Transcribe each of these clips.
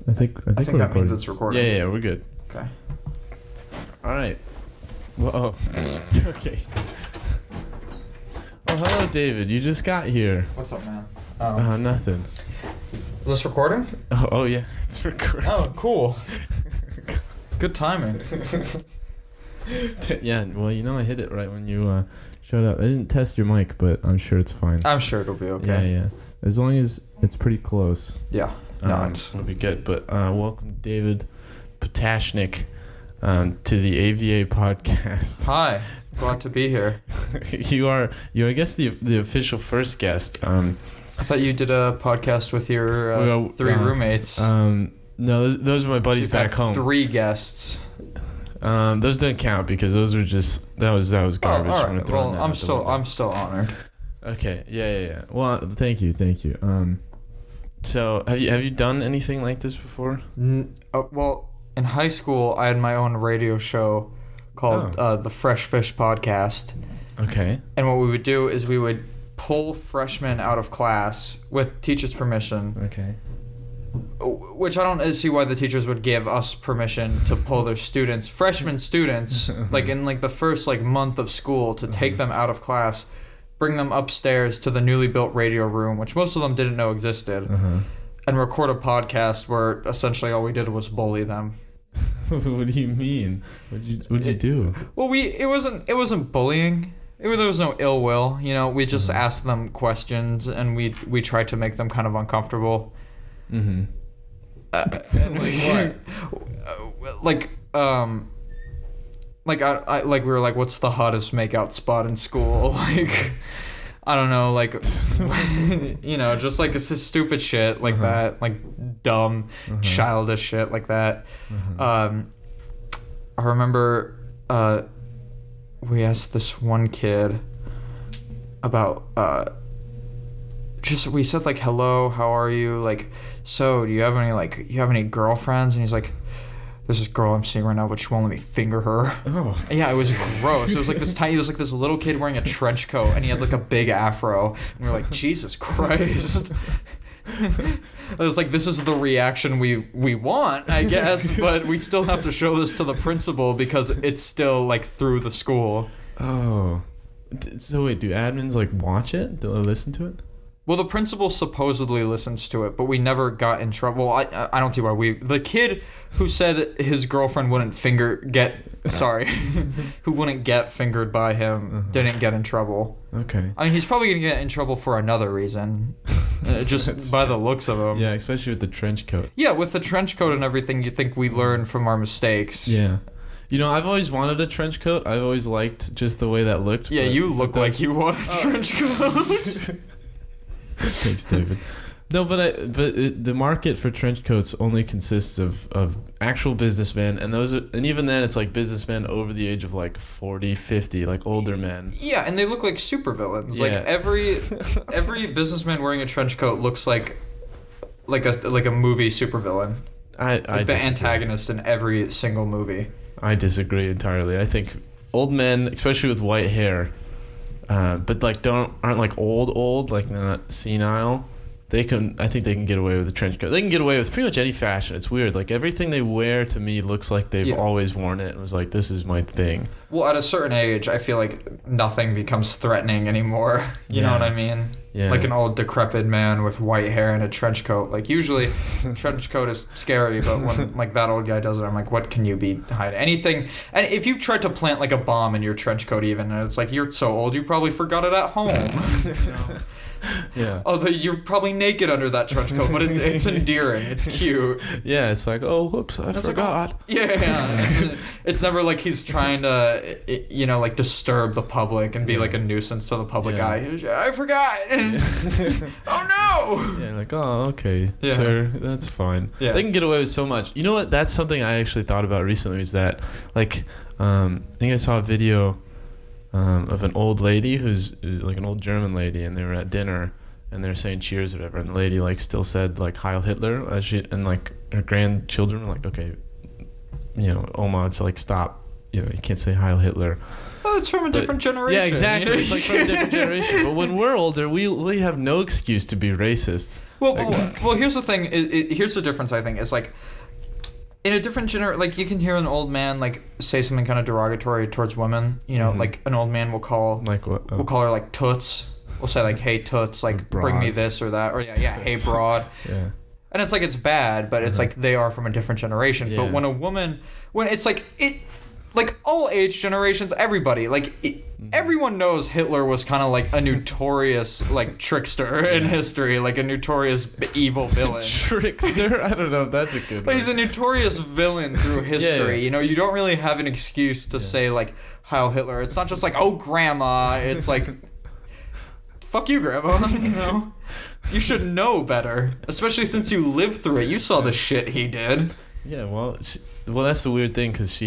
I think that recording. means it's recording. Yeah, we're good. Okay. All right. Well, okay. Oh, hello, David. You just got here. What's up, man? Nothing. Is this recording? Oh yeah, it's recording. Oh, cool. Good timing. Yeah, well, I hit it right when you showed up. I didn't test your mic, but I'm sure it's fine. I'm sure it'll be okay. Yeah. As long as it's pretty close. Yeah. It'll be good. But welcome, David Potashnik, to the AVA podcast. Hi. Glad to be here. You are, I guess, the official first guest. I thought you did a podcast with your three roommates. No, those are my buddies back home. 3 guests. Those didn't count because those were just that was garbage. All right. Well, I'm still honored. Okay. Yeah. Well, thank you. So, have you done anything like this before? Well, in high school, I had my own radio show called the Fresh Fish Podcast. Okay. And what we would do is we would pull freshmen out of class with teachers' permission. Okay. Which I don't see why the teachers would give us permission to pull their students, freshman students, like in the first month of school, to take them out of class, bring them upstairs to the newly built radio room, which most of them didn't know existed, and record a podcast where essentially all we did was bully them. What do you mean? What'd you do? Well, it wasn't bullying. There was no ill will. We just asked them questions and we tried to make them kind of uncomfortable. Mm-hmm. And we were like, what's the hottest makeout spot in school? I don't know, just it's just stupid shit like that, dumb, childish shit like that. I remember we asked this one kid about we said hello, how are you, so do you have any girlfriends? And he's like, there's this girl I'm seeing right now, but she won't let me finger her. Oh. Yeah, it was gross. It was this little kid wearing a trench coat, and he had a big afro. And we were like, Jesus Christ. It was this is the reaction we want, I guess, but we still have to show this to the principal because it's still through the school. Oh. So wait, do admins watch it? Do they listen to it? Well, the principal supposedly listens to it, but we never got in trouble. I don't see why the kid who said his girlfriend wouldn't who wouldn't get fingered by him didn't get in trouble. Okay. I mean, he's probably going to get in trouble for another reason, just by the looks of him. Yeah, especially with the trench coat. Yeah, with the trench coat and everything, you think we learn from our mistakes. Yeah. I've always wanted a trench coat. I've always liked just the way that looked. Yeah, you look like you want a trench coat. Thanks, David. No, but the market for trench coats only consists of actual businessmen, and even then it's businessmen over the age of 40, 50, older men. Yeah, and they look like supervillains. Yeah. Every businessman wearing a trench coat looks like a movie supervillain. The antagonist in every single movie. I disagree entirely. I think old men, especially with white hair, but aren't old, not senile. I think they can get away with a trench coat. They can get away with pretty much any fashion. It's weird. Everything they wear to me looks like they've always worn it and was this is my thing. Well, at a certain age, I feel nothing becomes threatening anymore. You know what I mean? Yeah. An old decrepit man with white hair and a trench coat. Usually, trench coat is scary, but when that old guy does it, I'm like, what can you be hiding? Anything. And if you tried to plant a bomb in your trench coat even, and it's you're so old, you probably forgot it at home. Yeah. Oh, you're probably naked under that trench coat, but it's endearing. It's cute. Yeah, it's oh, whoops, I forgot. Yeah. It's never he's trying to, disturb the public and be a nuisance to the public eye. I forgot. Oh, no. Yeah, oh, okay, sir, that's fine. Yeah. They can get away with so much. You know what? That's something I actually thought about recently is that, I think I saw a video of an old lady who's an old German lady, and they were at dinner and they were saying cheers or whatever, and the lady still said Heil Hitler and her grandchildren were okay, Oma, it's stop, you can't say Heil Hitler. Well, it's from a different generation. Yeah, exactly. It's like from a different generation. But when we're older, we have no excuse to be racist. Well, here's the thing. Here's the difference, I think. It's like, in a different generation, like, you can hear an old man, like, say something kind of derogatory towards women. You know, like, an old man will call... Like what? We'll call her, like, toots. We'll say, like, hey, toots, like, bring me this or that. Or, yeah, hey, broad. Yeah. And it's like, it's bad, but it's like, they are from a different generation. Yeah. But when a woman... When it's like... Like, all age generations, everybody, like, everyone knows Hitler was kind of like a notorious, like, trickster in history, like a notorious evil villain. Trickster? I don't know if that's a good one. He's a notorious villain through history. You know, you don't really have an excuse to say, like, Heil Hitler. It's not just like, oh, grandma. It's like, fuck you, grandma. You know? You should know better, especially since you lived through it. You saw the shit he did. Yeah, well, that's the weird thing, because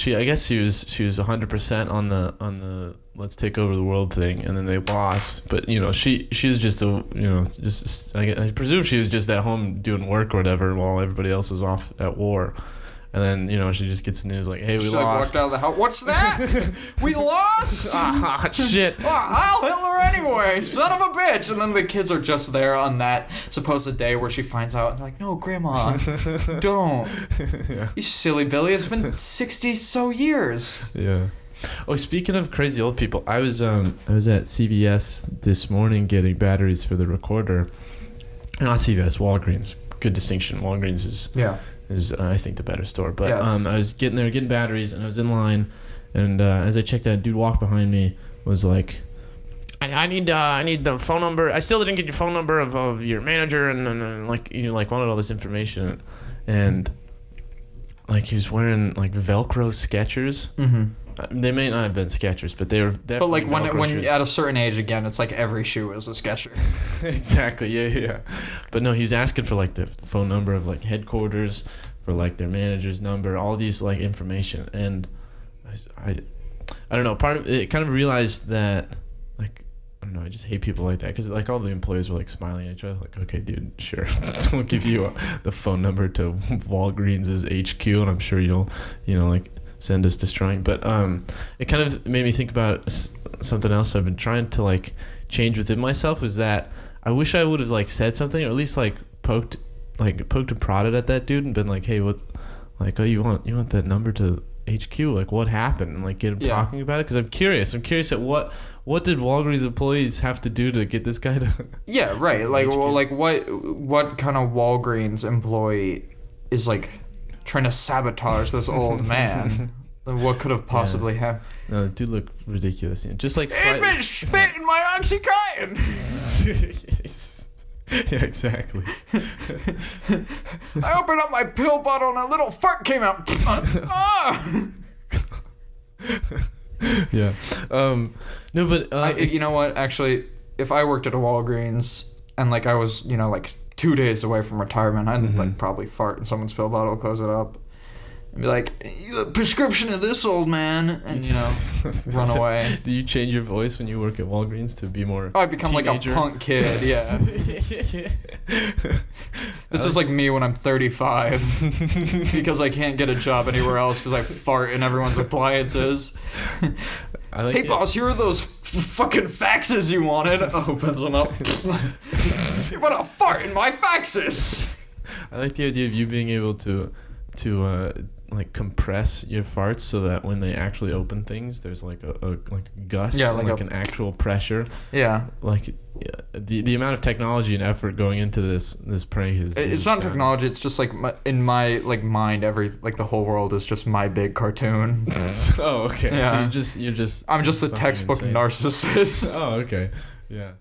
I guess she was 100% on the let's take over the world thing, and then they lost. But she's just I presume she was just at home doing work or whatever while everybody else was off at war. And then she just gets the news like, hey, we lost. Like, walked out of the house. What's that? We lost? Ah, shit. Heil Hitler anyway, son of a bitch. And then the kids are just there on that supposed day where she finds out, and they're like, no, grandma, don't. Yeah. You silly Billy, it's been 60 so years. Yeah. Oh, speaking of crazy old people, I was at CVS this morning getting batteries for the recorder. Not CVS, Walgreens. Good distinction. Walgreens is I think the better store. But I was getting batteries, and I was in line, and as I checked out, dude walked behind me, was like, I need the phone number. I still didn't get your phone number of your manager, and wanted all this information, and like he was wearing like Velcro Skechers. Mm-hmm. They may not have been Skechers, but they were definitely. But like when you're at a certain age, again, it's like every shoe is a Sketcher. Exactly. Yeah. But no, he was asking for like the phone number of like headquarters, for like their manager's number, all these like information, and I don't know. Part of it kind of realized that like I don't know. I just hate people like that, because like all the employees were like smiling at each other, like, okay, dude, sure, we'll give you the phone number to Walgreens' HQ, and I'm sure you'll like send us destroying. But it kind of made me think about something else I've been trying to like change within myself, was that I wish I would have like said something, or at least like poked and prodded at that dude and been like, hey, what, like, oh, you want that number to HQ, like what happened, and like get him talking about it, because I'm curious at what did Walgreens employees have to do to get this guy to yeah, right, like HQ? Well, like what kind of Walgreens employee is like trying to sabotage this old man? What could have possibly happened? No, the dude looked ridiculous. Just like it been spit in my Oxycontin. Yeah, exactly. I opened up my pill bottle and a little fart came out. Yeah. No, but you know what? Actually, if I worked at a Walgreens and like I was, like 2 days away from retirement, I'd like probably fart in someone's pill bottle, close it up, and be like, prescription of this, old man, and run away. Do you change your voice when you work at Walgreens to be more I become teenager? Like a punk kid, yeah. This is like me when I'm 35 because I can't get a job anywhere else because I fart in everyone's appliances. Hey boss, here are those fucking faxes you wanted. Opens them up. You want to fart in my faxes? I like the idea of you being able to like compress your farts so that when they actually open things, there's like a gust, like an actual pressure. Yeah. Like the amount of technology and effort going into this prank is. It's not technology. It's just like in my like mind, the whole world is just my big cartoon. Oh, okay. Yeah. So you're just. I'm just a textbook narcissist. Oh, okay. Yeah.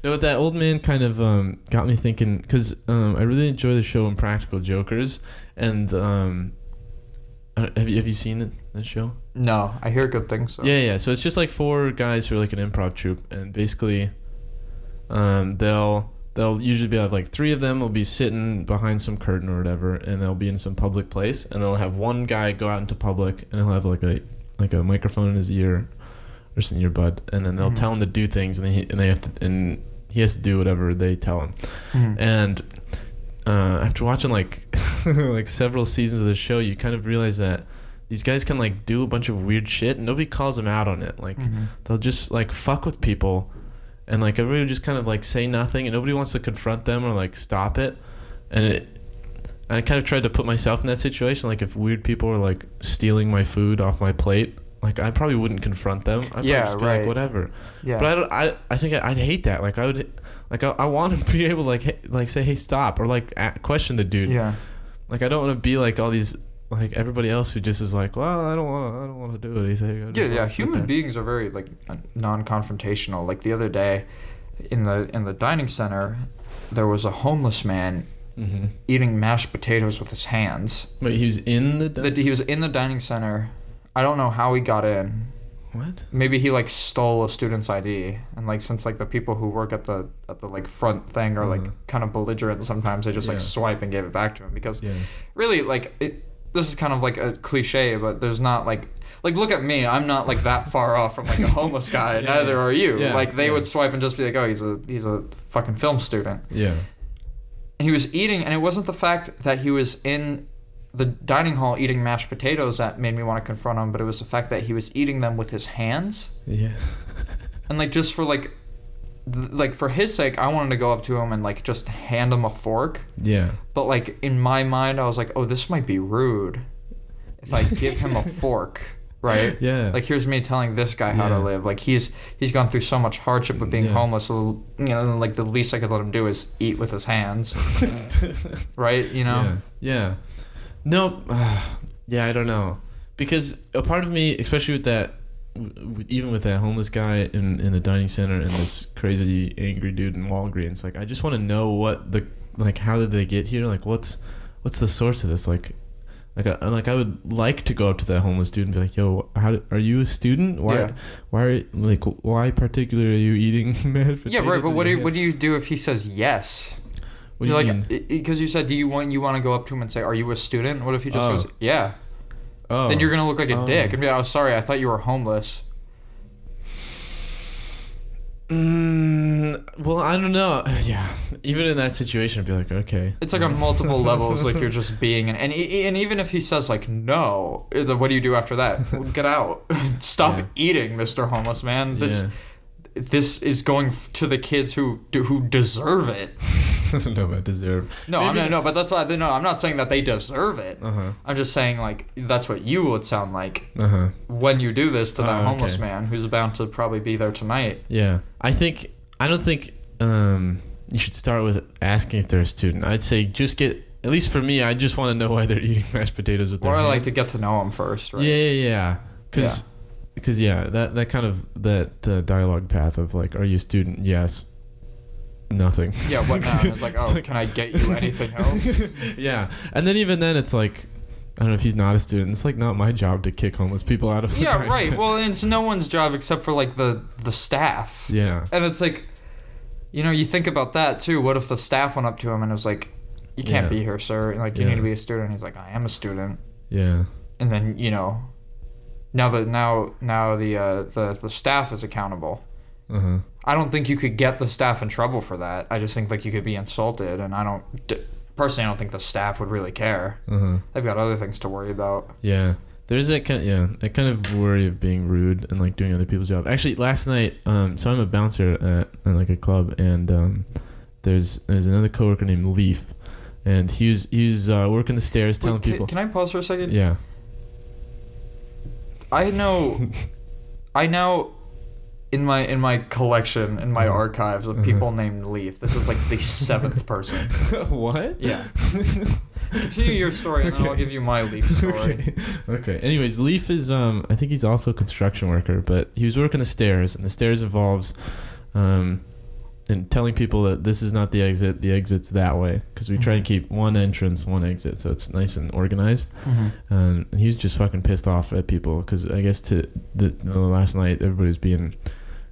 No, but that old man kind of got me thinking, because I really enjoy the show Impractical Jokers, and have you seen that show? No, I hear good things. So. Yeah. So it's just like 4 guys who are like an improv troupe, and basically, they'll usually be like 3 of them will be sitting behind some curtain or whatever, and they'll be in some public place, and they'll have one guy go out into public, and he'll have like a microphone in his ear, or in your butt, and then they'll tell him to do things, and he has to do whatever they tell him. And after watching like like several seasons of the show, you kind of realize that these guys can like do a bunch of weird shit and nobody calls them out on it. Like they'll just like fuck with people, and like everybody will just kind of like say nothing, and nobody wants to confront them or like stop it. And I kind of tried to put myself in that situation. Like if weird people were like stealing my food off my plate, like I probably wouldn't confront them. I'd probably just be like, whatever. Yeah. But I think I'd hate that. Like I would, like I want to be able to like say, hey, stop, or like question the dude. Yeah. Like I don't want to be like all these like everybody else who just is like, well, I don't want to do anything. Yeah. Human beings are very like non-confrontational. Like the other day, in the dining center, there was a homeless man eating mashed potatoes with his hands. Wait, he was in he was in the dining center. I don't know how he got in. What? Maybe he like stole a student's ID, and like since like the people who work at the like front thing are like kind of belligerent sometimes, they just like swipe and gave it back to him because really like this is kind of like a cliche, but there's not like look at me, I'm not like that far off from like a homeless guy. Neither are you. Like they would swipe and just be like, oh, he's a fucking film student. Yeah. And he was eating, and it wasn't the fact that he was in the dining hall eating mashed potatoes that made me want to confront him, but it was the fact that he was eating them with his hands. Yeah. And like just for like for his sake, I wanted to go up to him and like just hand him a fork. Yeah. But like in my mind, I was like, oh, this might be rude if I give him a fork, right? Yeah. Like here's me telling this guy how to live. Like he's gone through so much hardship with being homeless. So, you know, like the least I could let him do is eat with his hands, right? You know? Yeah. No. Yeah, I don't know, because a part of me, especially with that. Even with that homeless guy in the dining center and this crazy angry dude in Walgreens, like I just want to know what how did they get here? Like what's the source of this? Like I would like to go up to that homeless dude and be like, yo, are you a student? Why particularly are you eating mashed potatoes? Yeah, right. But what do you do if he says yes? What do you mean? Because you said you want to go up to him and say, are you a student? What if he just goes, yeah? Oh. Then you're going to look like a dick and be like, oh, sorry, I thought you were homeless. Well, I don't know. Yeah. Even in that situation, I'd be like, okay. It's like on multiple levels, like you're just being... And even if he says, like, no, what do you do after that? Well, get out. Stop eating, Mr. Homeless Man. This is going to the kids who deserve it. I don't know about deserve. No, but that's why. No, I'm not saying that they deserve it. I'm just saying like that's what you would sound like when you do this to that homeless man who's bound to probably be there tonight. Yeah, I don't think you should start with asking if they're a student. I'd say just get. At least for me, I just want to know why they're eating mashed potatoes with their hands. Or I like to get to know them first, right? Yeah. Because that kind of that dialogue path of like, are you a student? Yes. Nothing. Yeah, what now? It's like, oh, can I get you anything else? Yeah. And then even then it's like, I don't know, if he's not a student, it's like not my job to kick homeless people out of the Yeah, right. Well, it's no one's job except for like the staff. Yeah. And it's like, you know, you think about that too. What if the staff went up to him and was like, you can't be here, sir. Like, you need to be a student. He's like, I am a student. Yeah. And then, you know, now the staff is accountable. I don't think you could get the staff in trouble for that. I just think like you could be insulted, and I don't think the staff would really care. They've got other things to worry about. Yeah, there's that kind of worry of being rude and like doing other people's job. Actually, last night, so I'm a bouncer at like a club, and there's another coworker named Leaf, and he's working the stairs telling people. Can I pause for a second? Yeah. I know. In my collection, in my archives of people named Leaf, this is like the 7th person. What? Yeah. Continue your story, and then I'll give you my Leaf story. Okay. Anyways, Leaf is I think he's also a construction worker, but he was working the stairs, and the stairs involves and telling people that this is not the exit's that way, because we try to keep one entrance, one exit, so it's nice and organized. And he was just fucking pissed off at people, because I guess last night everybody was being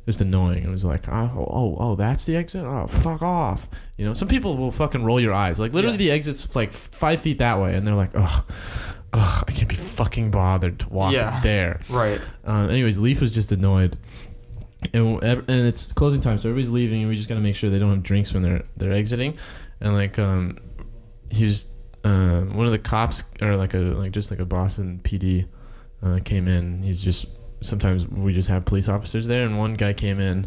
just annoying. It was like, oh, that's the exit? Oh, fuck off. You know, some people will fucking roll your eyes. Like, literally the exit's like 5 feet that way, and they're like, oh, I can't be fucking bothered to walk there. Right. Anyways, Leaf was just annoyed. And it's closing time, so everybody's leaving, and we just gotta make sure they don't have drinks when they're exiting. And like he was one of the cops, or just like a Boston PD, came in. Sometimes we just have police officers there, and one guy came in,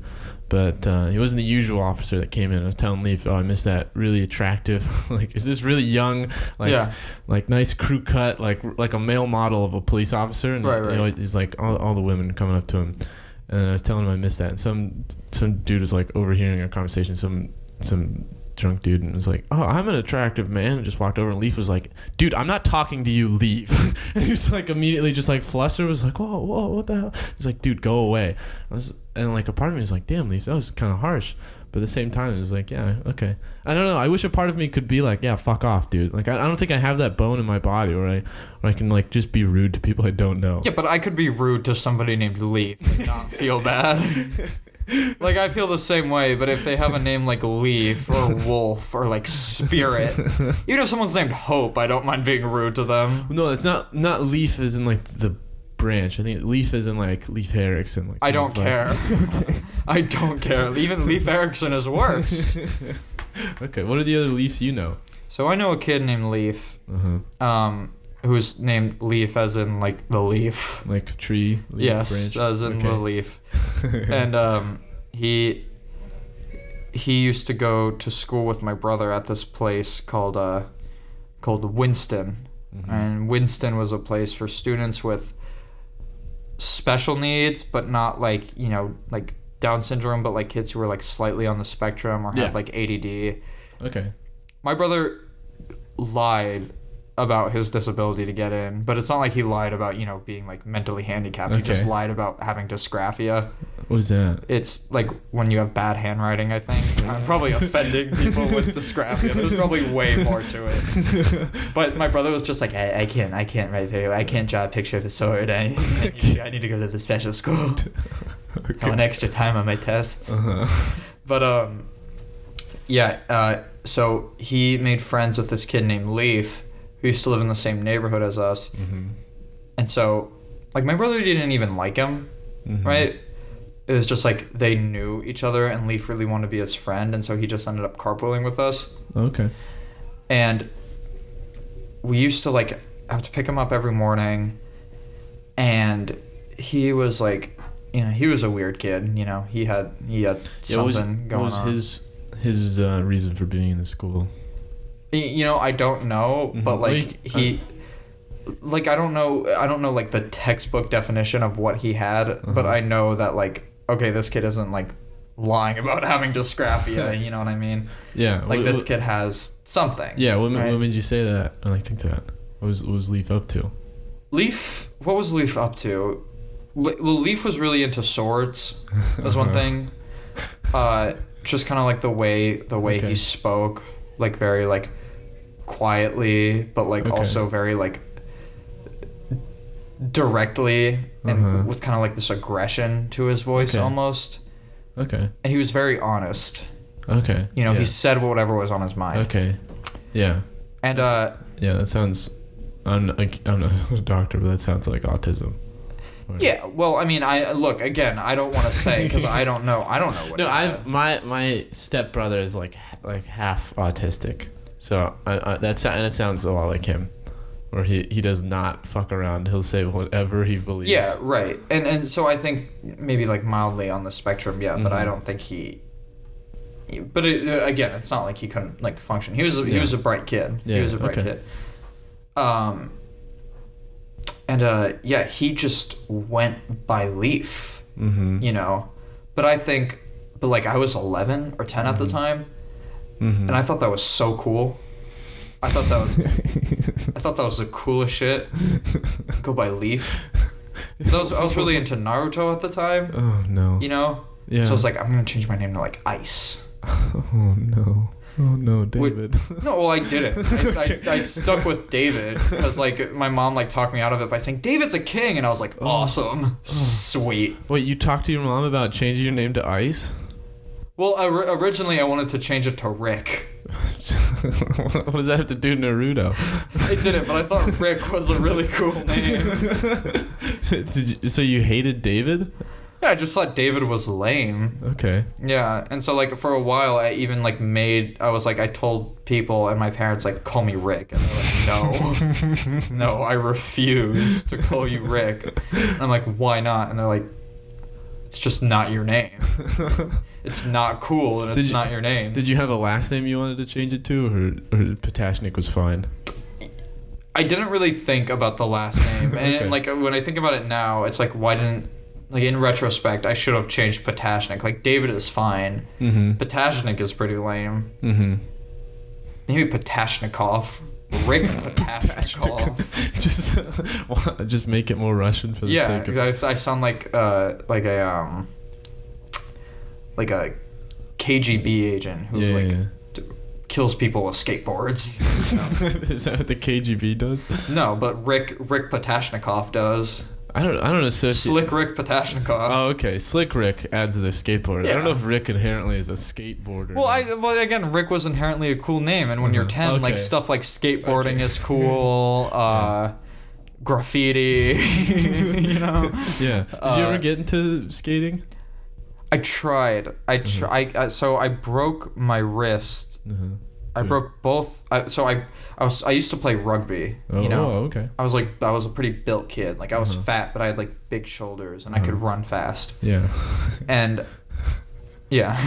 but he wasn't the usual officer that came in. I was telling Leaf, I missed that really attractive, like, is this really young, like nice crew cut, like a male model of a police officer, and right. He's like all the women coming up to him, and I was telling him I missed that, and some dude was like overhearing our conversation, some drunk dude, and was like, "Oh, I'm an attractive man," and just walked over, and Leaf was like, "Dude, I'm not talking to you, leave." And he was like immediately just like flustered, was like, "Whoa, what the hell?" He's like, "Dude, go away." And like a part of me was like, "Damn, Leaf, that was kind of harsh," but at the same time it was like, yeah, okay. I don't know, I wish a part of me could be like, yeah, fuck off, dude. Like I don't think I have that bone in my body where I can like just be rude to people I don't know. Yeah, but I could be rude to somebody named Leaf and not feel bad. Like, I feel the same way, but if they have a name like Leaf or Wolf or like Spirit, even if someone's named Hope, I don't mind being rude to them. No, it's not Leaf as in like the branch. I think Leaf as in like Leif Erikson. Like, I don't care. I don't care. Even Leif Erikson is worse. Okay, what are the other Leafs you know? So I know a kid named Leaf. Who's named Leaf as in like the leaf, like tree. Leaf, yes, branch. As in the leaf. And he used to go to school with my brother at this place called Winston, and Winston was a place for students with special needs, but not like like Down syndrome, but like kids who were like slightly on the spectrum or had like ADD. Okay. My brother lied about his disability to get in, but it's not like he lied about being like mentally handicapped. Okay. He just lied about having dysgraphia. What is that? It's like when you have bad handwriting, I think. I'm probably offending people with dysgraphia. There's probably way more to it. But my brother was just like, I can't write very well. I can't draw a picture of a sword. I need to go to the special school. Okay. I want extra time on my tests. But so he made friends with this kid named Leaf, who used to live in the same neighborhood as us. And so, like, my brother didn't even like him, right? It was just like they knew each other, and Leaf really wanted to be his friend, and so he just ended up carpooling with us. Okay. And we used to like have to pick him up every morning, and he was like, he was a weird kid. He had something going on. What was his reason for being in the school? I don't know, but like I don't know like the textbook definition of what he had, but I know that like, okay, this kid isn't like lying about having dysgraphia, you know what I mean? Yeah. Like this kid has something. Yeah, what made you say that? I think that. What was Leaf up to? What was Leaf up to? Well, Leaf was really into swords. Was one thing. Just kind of like the way he spoke, like very like quietly, but like also very like directly, and with kind of like this aggression to his voice almost. Okay. And he was very honest. Okay. He said whatever was on his mind. Okay. Yeah. And that sounds. I'm not a doctor, but that sounds like autism. Yeah, well, I mean, I don't want to say because I don't know what. No, my stepbrother is like half autistic, so that sounds a lot like him, where he does not fuck around. He'll say whatever he believes. Yeah, right, and so I think maybe like mildly on the spectrum, but I don't think he. But again, it's not like he couldn't like function. He was a bright kid. Yeah, he was a bright kid. And he just went by Leaf, But I was 11 or 10 at the time, and I thought that was so cool. I thought that was the coolest shit. Go by Leaf. So I was really into Naruto at the time. Oh no. Yeah. So I was like, I'm gonna change my name to like Ice. Oh no. Oh no, David. No, well, I didn't. I stuck with David because like my mom like talked me out of it by saying David's a king, and I was like, awesome, sweet. Wait, you talked to your mom about changing your name to Ice? Well, originally I wanted to change it to Rick. What does that have to do with Naruto? It didn't, but I thought Rick was a really cool name. So you hated David? Yeah, I just thought David was lame. Okay. Yeah, and so like for a while I even like I told people and my parents like call me Rick, and they're like no, I refuse to call you Rick. And I'm like, why not? And they're like, it's just not your name. It's not cool, and it's not your name. Did you have a last name you wanted to change it to, or Potashnik was fine? I didn't really think about the last name, and Okay. like when I think about it now, it's like why didn't, like in retrospect, I should have changed Potashnik. Like David is fine. Mm-hmm. Potashnik is pretty lame. Mm-hmm. Maybe Potashnikov. Rick Potashnikov. just make it more Russian for the sake of... Yeah, I sound like a KGB agent who kills people with skateboards. You know? Is that what the KGB does? No, but Rick Potashnikov does. I don't associate... Slick Rick Potashnikov. Oh, okay. Slick Rick adds the skateboard. Yeah. I don't know if Rick inherently is a skateboarder. Well, again, Rick was inherently a cool name, and when you're 10, like stuff like skateboarding is cool. Graffiti, you know. Yeah. Did you ever get into skating? I tried. So I broke my wrist. Uh-huh. I broke both. I used to play rugby. Oh, you know. Okay. I was a pretty built kid. Like I was fat, but I had like big shoulders, and I could run fast. Yeah. And yeah.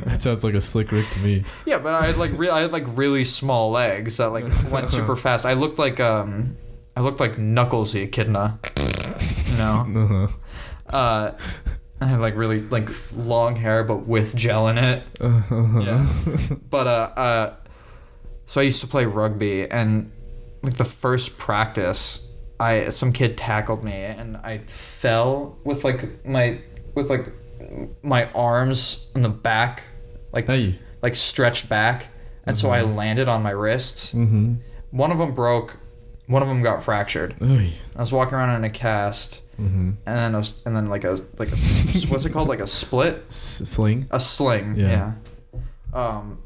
That sounds like a Slick Rick to me. Yeah, but I had like really small legs that like went super fast. I looked like Knuckles the Echidna. You know. Uh-huh. I had like really like long hair, but with gel in it. Yeah. But so I used to play rugby, and like the first practice, some kid tackled me, and I fell with my arms in the back, like stretched back, and so I landed on my wrists. Mm-hmm. One of them broke. One of them got fractured. Oy. I was walking around in a cast. Mm-hmm. And then like a what's it called, like a split? Sling? A sling, yeah. And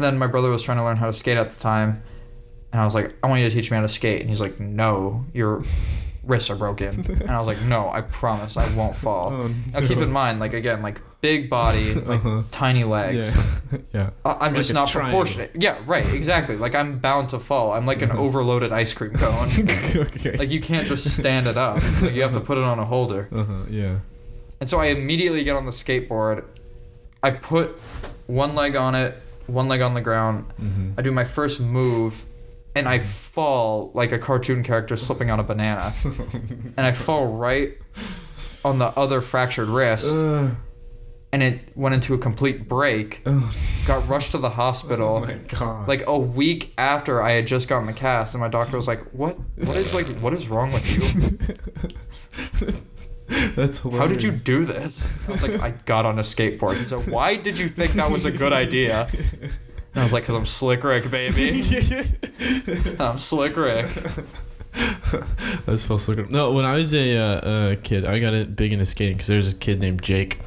then my brother was trying to learn how to skate at the time, and I was like, I want you to teach me how to skate. And he's like, no, your wrists are broken. And I was like, no, I promise I won't fall. Oh, Now keep in mind, like again, like big body, like tiny legs. Yeah. I'm just not proportionate. Yeah, right, exactly. Like I'm bound to fall. I'm like an overloaded ice cream cone. Okay. Like you can't just stand it up. Like you have to put it on a holder. Yeah. And so I immediately get on the skateboard. I put one leg on it, one leg on the ground. Mm-hmm. I do my first move, and I fall like a cartoon character slipping on a banana. And I fall right on the other fractured wrist. And it went into a complete break. Got rushed to the hospital. Oh my god. Like a week after I had just gotten the cast, and my doctor was like, what is wrong with you? That's hilarious. How did you do this? I was like, I got on a skateboard. He said, why did you think that was a good idea? And I was like, because I'm Slick Rick, baby. I'm Slick Rick. That's so slick. No, when I was a kid, I got big into skating because there's a kid named Jake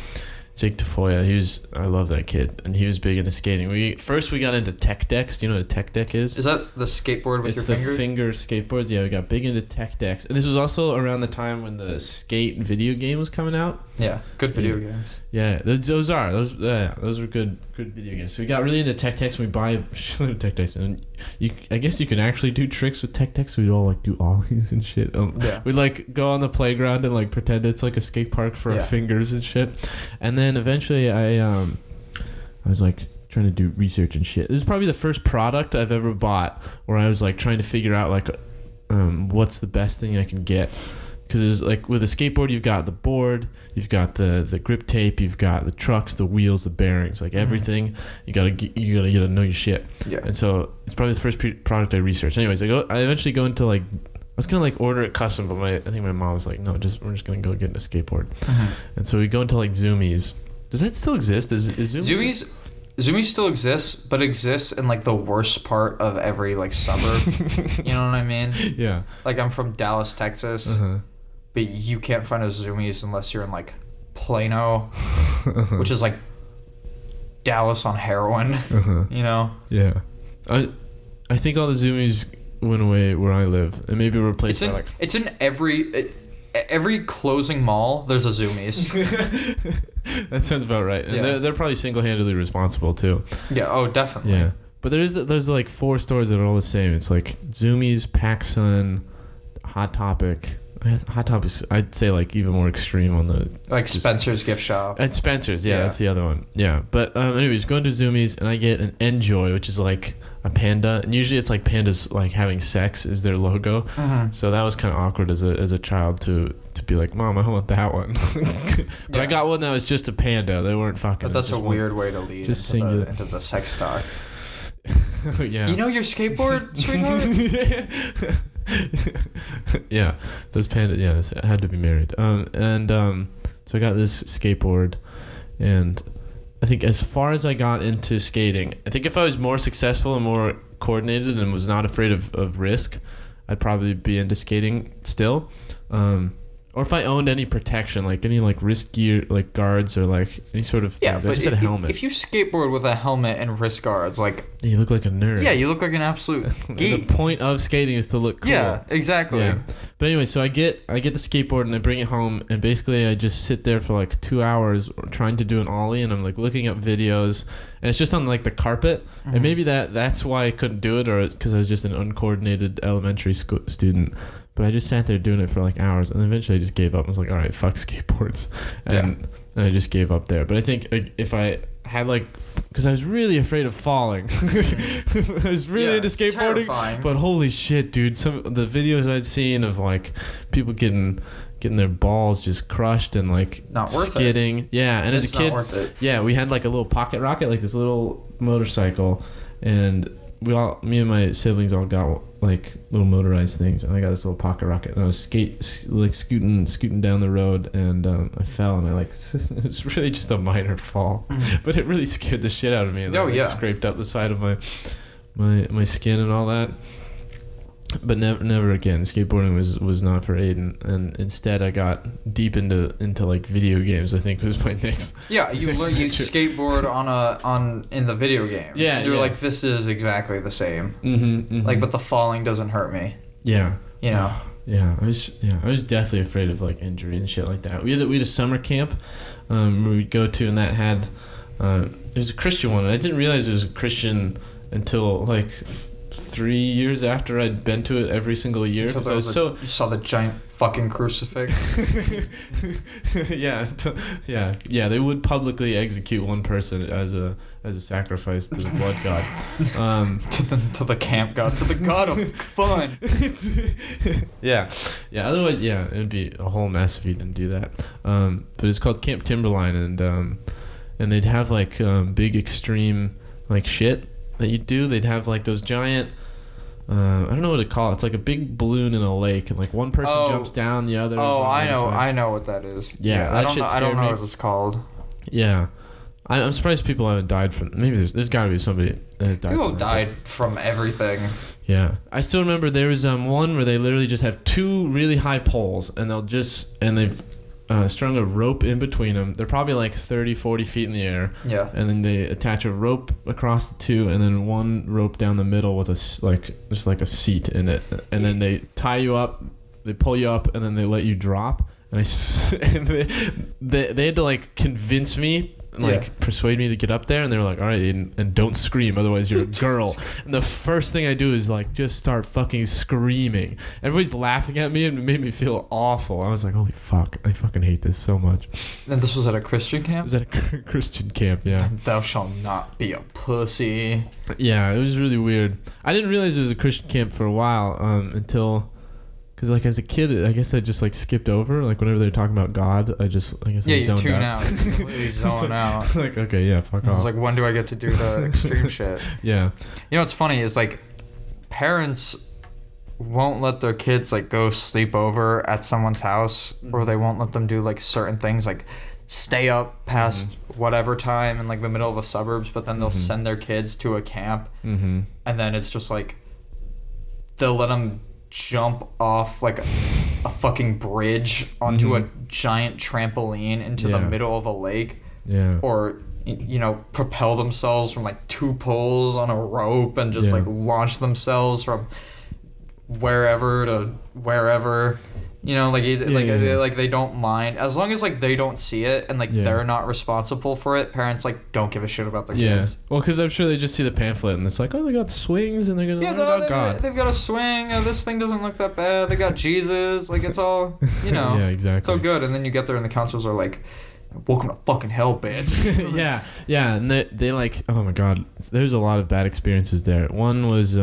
Tafoya. I love that kid, and he was big into skating. We got into tech decks. Do you know what a tech deck is? Is that the skateboard with your finger? It's the finger skateboards. Yeah, we got big into tech decks, and this was also around the time when the skate video game was coming out. Yeah, good video games. Yeah, those were good video games. So we got really into tech decks. And we buy tech decks, and I guess you can actually do tricks with tech decks. We'd all like do ollies and shit. We'd like go on the playground and like pretend it's like a skate park for our fingers and shit. And then eventually I was like trying to do research and shit. This is probably the first product I've ever bought where I was like trying to figure out like what's the best thing I can get. Because it's like with a skateboard, you've got the board, you've got the grip tape, you've got the trucks, the wheels, the bearings, like everything. You gotta know your shit. Yeah. And so it's probably the first product I researched. Anyways, I eventually go into like, I was gonna like order it custom, but I think my mom was like, no, we're just gonna go get a skateboard. And so we go into like Zoomies. Does that still exist? Is Zoomies? Zoomies still exists, but exists in like the worst part of every like suburb. You know what I mean? Yeah. Like I'm from Dallas, Texas, but you can't find a Zoomies unless you're in like Plano, which is like Dallas on heroin. You know? Yeah. I think all the Zoomies went away where I live, and maybe replaced by like. It's in every. every closing mall, there's a Zoomies. That sounds about right. And they're probably single-handedly responsible too. Yeah. Oh, definitely. Yeah. But there's like 4 stores that are all the same. It's like Zoomies, PacSun, Hot Topic. Hot Topic's, I'd say, like even more extreme on the like Spencer's gift shop. And Spencer's, that's the other one. Yeah. But anyways, going to Zoomies and I get an Enjoy, which is like a panda, and usually it's like pandas like having sex is their logo. Mm-hmm. So that was kind of awkward as a child to be like, Mom, I want that one. But I got one that was just a panda. They weren't fucking. But that's a weird way to lead into the sex talk. Yeah. You know your skateboard, sweetheart? Yeah, those pandas. Yeah, it had to be married. So I got this skateboard, and I think as far as I got into skating, I think if I was more successful and more coordinated and was not afraid of risk, I'd probably be into skating still. Or if I owned any protection, like any like wrist gear, like guards or like any sort of things. But I just had a helmet. If you skateboard with a helmet and wrist guards, like you look like a nerd. Yeah, you look like an absolute geek. The point of skating is to look cool. Yeah, exactly. Yeah. But anyway, so I get the skateboard and I bring it home, and basically I just sit there for like 2 hours trying to do an ollie, and I'm like looking up videos, and it's just on like the carpet, and maybe that's why I couldn't do it, or because I was just an uncoordinated elementary school student. But I just sat there doing it for like hours, and eventually I just gave up. I was like, all right, fuck skateboards. And I just gave up there. But I think if I had like, because I was really afraid of falling. I was really into skateboarding. Terrifying. But holy shit, dude. Some of the videos I'd seen of like people getting their balls just crushed and like not worth skidding. It. Yeah, and as a kid, not worth it. Yeah, we had like a little pocket rocket, like this little motorcycle, and me and my siblings all got like little motorized things, and I got this little pocket rocket, and I was scooting down the road, and I fell, and it's really just a minor fall, but it really scared the shit out of me. And I scraped up the side of my skin and all that. But never again. Skateboarding was not for Aidan, and instead I got deep into like video games. I think was my next. Yeah, you skateboard in the video game. Yeah, and you're like, this is exactly the same. Like, but the falling doesn't hurt me. Yeah, you know. Yeah, I was definitely afraid of like injury and shit like that. We had a summer camp where we'd go to, and that had it was a Christian one, and I didn't realize it was a Christian until like 3 years after I'd been to it every single year. You saw the giant fucking crucifix. Yeah. They would publicly execute one person as a sacrifice to the blood god, to the camp god, to the god of fun. Yeah. Otherwise, it'd be a whole mess if you didn't do that. But it's called Camp Timberline, and they'd have like big extreme like shit that you do. They'd have like those giant I don't know what to call it. It's like a big balloon in a lake, and like one person jumps down, the other. I know what that is. Yeah, I don't know what it's called. Yeah, I'm surprised people haven't died from. Maybe there's got to be somebody that has died. People have died from everything. Yeah, I still remember there was one where they literally just have 2 really high poles, and they've strung a rope in between them. They're probably like 30-40 feet in the air. Yeah. And then they attach a rope across the 2, and then one rope down the middle with just like a seat in it. And then they tie you up, they pull you up, and then they let you drop. And they had to like convince me, persuade me to get up there, and they were like, all right, Aidan, and don't scream, otherwise you're a girl. And the first thing I do is like just start fucking screaming. Everybody's laughing at me, and it made me feel awful. I was like, holy fuck, I fucking hate this so much. And this was at a Christian camp? It was at a Christian camp, yeah. Thou shalt not be a pussy. Yeah, it was really weird. I didn't realize it was a Christian camp for a while until... Because, like, as a kid, I guess I just, like, skipped over. Like, whenever they're talking about God, I guess I zoned tune out. You completely zone out. Like, okay, yeah, fuck off. I was like, when do I get to do the extreme shit? Yeah. You know what's funny is, like, parents won't let their kids, like, go sleep over at someone's house, or they won't let them do, like, certain things, like, stay up past whatever time in, like, the middle of the suburbs, but then they'll send their kids to a camp, and then it's just, like, they'll let them jump off like a fucking bridge onto a giant trampoline into the middle of a lake, or propel themselves from like 2 poles on a rope and just like launch themselves from wherever to wherever, Like they don't mind as long as like they don't see it and like they're not responsible for it. Parents like don't give a shit about their kids. Well, because I'm sure they just see the pamphlet and it's like, oh, they got swings and they're gonna learn about God. They've got a swing. This thing doesn't look that bad. They got Jesus. Like it's all yeah, exactly. It's all good. And then you get there and the counselors are like, welcome to fucking hell, bitch. yeah, and they like, oh my God, there's a lot of bad experiences there. One was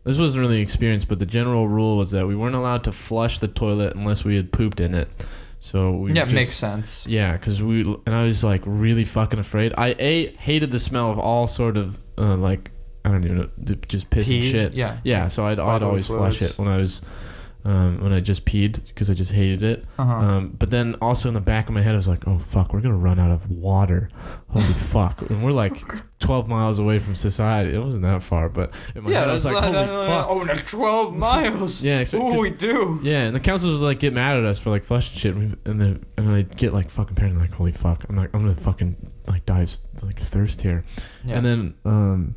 this wasn't really an experience, but the general rule was that we weren't allowed to flush the toilet unless we had pooped in it. So we it makes sense. Yeah, because I was like really fucking afraid. I hated the smell of all sort of like, I don't even know, just piss and shit. Yeah. So I'd always flush it when I was when I just peed because I just hated it. But then also in the back of my head I was like, oh fuck, we're gonna run out of water. Holy fuck. And we're like 12 miles away from society. It wasn't that far, but in my head I was like, holy fuck. Oh, like 12 miles. Yeah. Oh, we do. Yeah, and the counselors would like get mad at us for like flushing shit, and I'd get like fucking paranoid, like, holy fuck, I'm gonna fucking like die of like thirst here. And then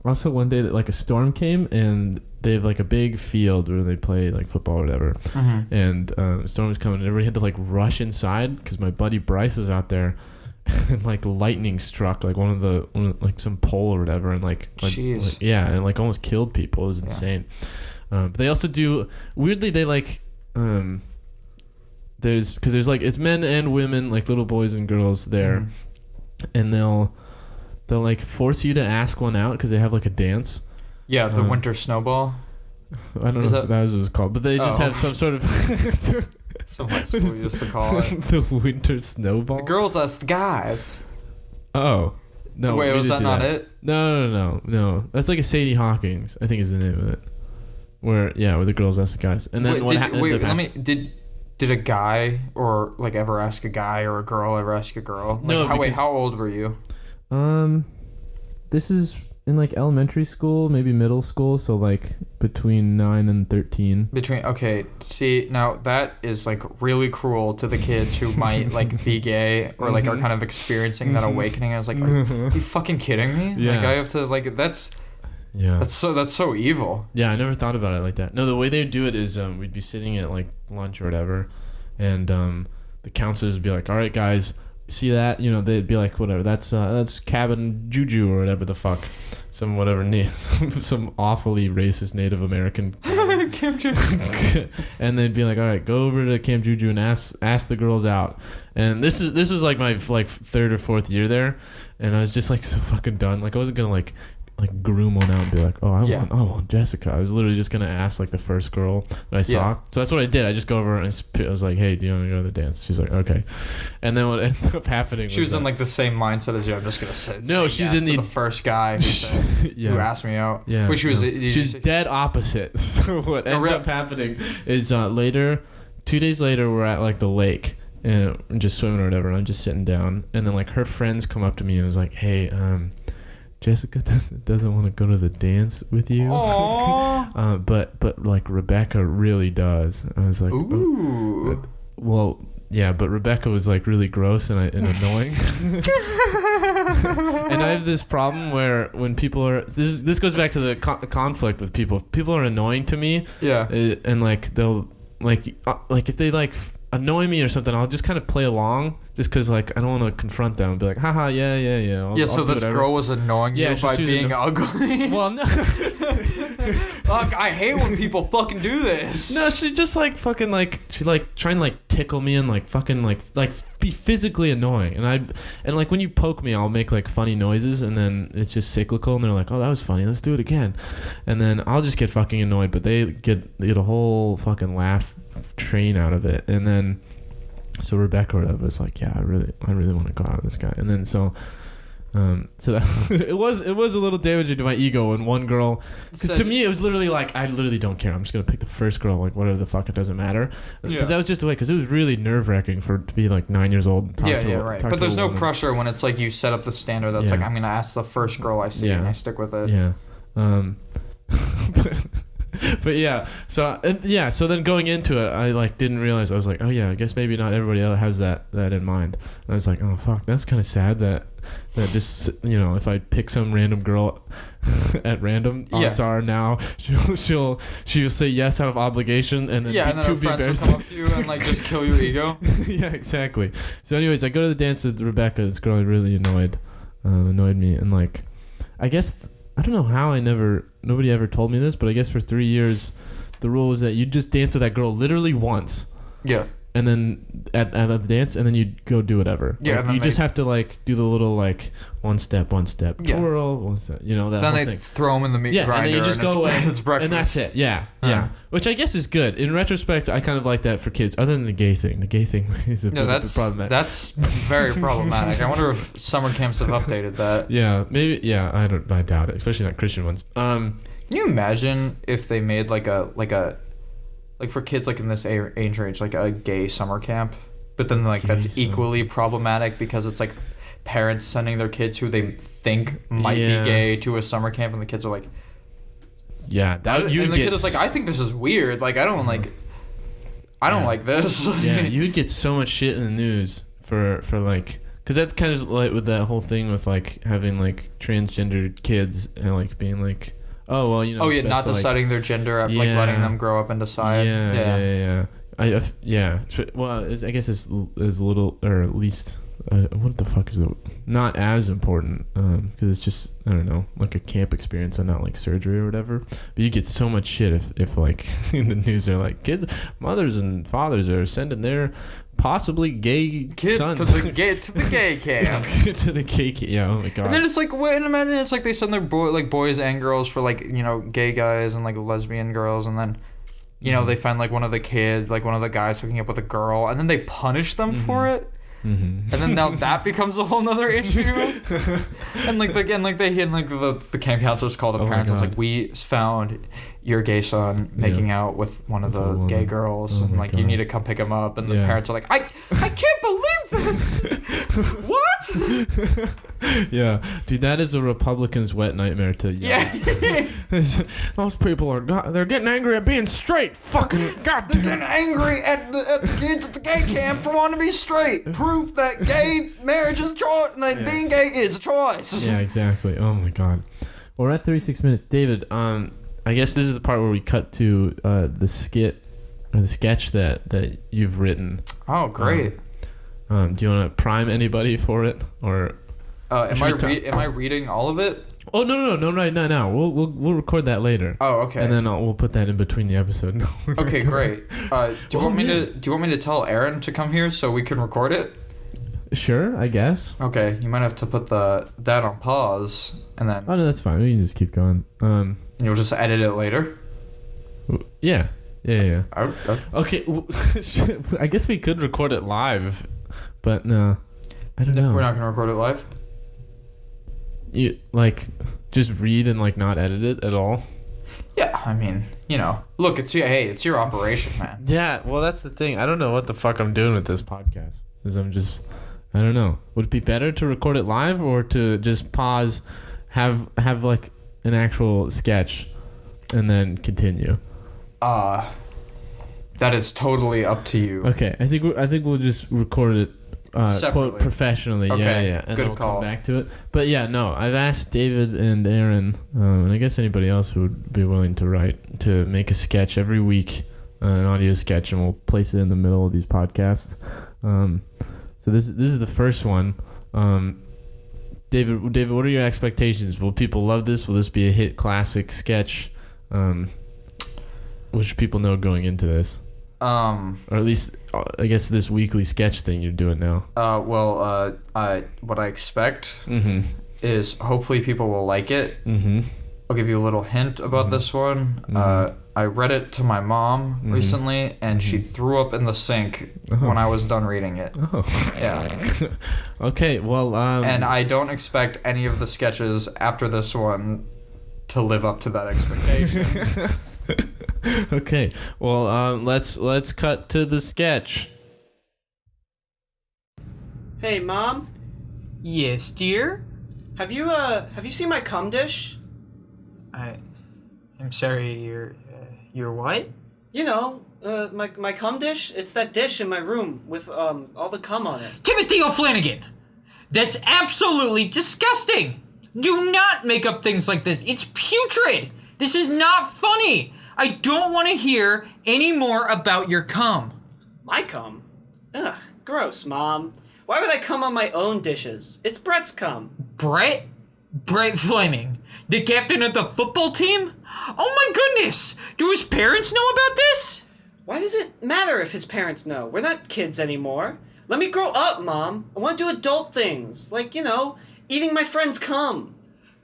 also one day that like a storm came and they have like a big field where they play like football or whatever, and the storm was coming and everybody had to like rush inside because my buddy Bryce was out there and like lightning struck like one of the like some pole or whatever and like and like almost killed people. It was insane. But they also do weirdly, they like there's like it's men and women, like little boys and girls there, and they'll like force you to ask one out because they have like a dance. Yeah, the winter snowball. I don't know if that was what it was called, but they just have some sort of some high school used to call it the winter snowball. The girls ask the guys. Oh no! Wait, was that not it? No. That's like a Sadie Hawkins, I think is the name of it. Where the girls ask the guys, and then did a guy or like ever ask a guy or a girl ever ask a girl? Like, how old were you? This is in like elementary school, maybe middle school, so like between 9 and 13. See, now that is like really cruel to the kids who might like be gay or like are kind of experiencing that awakening. I was like, are you fucking kidding me? Yeah. Like I have to like that's so evil. Yeah, I never thought about it like that. No, the way they do it is we'd be sitting at like lunch or whatever, and the counselors would be like, all right guys, see that? They'd be like, whatever, that's cabin juju or whatever the fuck, some awfully racist Native American Camp Juju. And they'd be like, all right, go over to Camp Juju and ask the girls out. And this was like my like third or fourth year there, and I was just like so fucking done. Like I wasn't gonna like groom one out and be like, oh, I want Jessica. I was literally just gonna ask like the first girl that I saw. So that's what I did. I just go over and I was like, hey, do you want to go to the dance? She's like, okay. And then what ended up happening she was in like the same mindset as you. I'm just gonna say no, she's in the first guy who asked me out. Yeah, which was she's dead opposite. So what ends up happening is 2 days later we're at like the lake and just swimming or whatever, and I'm just sitting down, and then like her friends come up to me and was like, hey, Jessica doesn't want to go to the dance with you. but like Rebecca really does. I was like, ooh. Well, yeah, but Rebecca was like really gross and annoying. And I have this problem where when people are this goes back to the conflict with people. If people are annoying to me, and like they'll like if they like annoy me or something, I'll just kind of play along just because like I don't want to confront them and be like, haha, yeah. So this girl was annoying you by being ugly? Well, no. Fuck, I hate when people fucking do this. No, she just like fucking like she like trying to like tickle me and like fucking like be physically annoying, and like when you poke me, I'll make like funny noises, and then it's just cyclical, and they're like, oh, that was funny, let's do it again, and then I'll just get fucking annoyed, but they get a whole fucking laugh train out of it. And then so Rebecca or whatever was like, yeah, I really want to go out with this guy. And then so that it was a little damaging to my ego when one girl, because to me it was literally like, I literally don't care, I'm just gonna pick the first girl, like whatever the fuck, it doesn't matter, because that was just the way, because it was really nerve-wracking to be like 9 years old and right, but there's no pressure when it's like you set up the standard that's like, I'm gonna ask the first girl I see and I stick with it. But so then going into it, I like didn't realize, I was like, oh yeah, I guess maybe not everybody else has that in mind. And I was like, oh fuck, that's kind of sad that just, if I pick some random girl at random, odds are now she'll say yes out of obligation, and then and then her friends will come up to you and like just kill your ego. Yeah, exactly. So anyways, I go to the dance with Rebecca. This girl really annoyed me, and like, I guess I don't know how nobody ever told me this, but I guess for 3 years the rule was that you just dance with that girl literally once. Yeah. And then at the dance, and then you go do whatever. Yeah. Like, you just have to like do the little like one step, twirl, one step. That then whole they thing. throw them in the meat grinder. And then you just go away. It's breakfast. And that's it. Yeah. Which I guess is good. In retrospect, I kind of like that for kids. Other than the gay thing. The gay thing is a bit problematic. That's very problematic. I wonder if summer camps have updated that. Yeah, maybe. Yeah, I doubt it. Especially not Christian ones. Can you imagine if they made like for kids like in this age range, like a gay summer camp, but then like that's equally problematic because it's like parents sending their kids who they think might be gay to a summer camp, and the kids are like, and the kid is like, I think this is weird. Like I don't like this. Yeah, you'd get so much shit in the news for like, because that's kind of like with that whole thing with like having like transgendered kids and like being like, oh well, not deciding their gender, like letting them grow up and decide. Yeah. Well, I guess it's little, or at least what the fuck is it? Not as important because it's just, I don't know, like a camp experience and not like surgery or whatever. But you get so much shit if like in the news they're like, mothers and fathers are sending their possibly gay kids sons to the gay camp. To the gay camp. Yeah. Oh my god. And then it's like, imagine it's like they send their boys and girls for like gay guys and like lesbian girls, and then they find like one of the kids, like one of the guys hooking up with a girl, and then they punish them for it. And then now that becomes a whole nother issue. and the camp counselors call the parents. It's like, we found your gay son making out with one of the gay girls, and like you need to come pick him up. And the parents are like, I can't believe this. What? Yeah, dude, that is a Republican's wet nightmare to yell. Yeah. Those people they're getting angry at being straight. Fucking goddamn. They're getting angry at the kids at the gay camp for wanting to be straight. Proof that gay marriage is a choice, and being gay is a choice. Yeah, exactly. Oh my god. Well, we're at 36 minutes, David. I guess this is the part where we cut to the skit or the sketch that you've written. Oh, great. Do you want to prime anybody for it, or? Am I reading all of it? Oh no! Right now. We'll record that later. Oh, okay. And then we'll put that in between the episode. No, okay, great. Do you want me to tell Aaron to come here so we can record it? Sure, I guess. Okay, you might have to put that on pause, and then. Oh no, that's fine. We can just keep going. And you'll just edit it later. Yeah. Okay. I guess we could record it live, but no, I don't know. We're not gonna record it live. You like just read and like not edit it at all? Yeah, I mean, look, it's your operation, man. Yeah, well, that's the thing. I don't know what the fuck I'm doing with this podcast. Because I don't know. Would it be better to record it live or to just pause, have like an actual sketch, and then continue? That is totally up to you. Okay, I think we'll just record it. Quote professionally. Okay, yeah, and good then we'll call. come back to it. But yeah, no, I've asked David and Aaron, and I guess anybody else who would be willing to make a sketch every week, an audio sketch, and we'll place it in the middle of these podcasts. So this is the first one. David, what are your expectations? Will people love this? Will this be a hit classic sketch? What should people know going into this? Or at least, I guess this weekly sketch thing you're doing now. What I expect is hopefully people will like it. I'll give you a little hint about this one. I read it to my mom recently, and she threw up in the sink when I was done reading it. Oh. Yeah. Okay, well... and I don't expect any of the sketches after this one to live up to that expectation. Okay, well, let's cut to the sketch. Hey, Mom? Yes, dear? Have you seen my cum dish? I'm sorry, your what? My cum dish? It's that dish in my room with all the cum on it. Timothy O'Flanagan! That's absolutely disgusting! Do not make up things like this. It's putrid! This is not funny! I don't want to hear any more about your cum. My cum? Ugh, gross, Mom. Why would I cum on my own dishes? It's Brett's cum. Brett? Brett Fleming, the captain of the football team? Oh my goodness! Do his parents know about this? Why does it matter if his parents know? We're not kids anymore. Let me grow up, Mom. I want to do adult things, like, eating my friend's cum.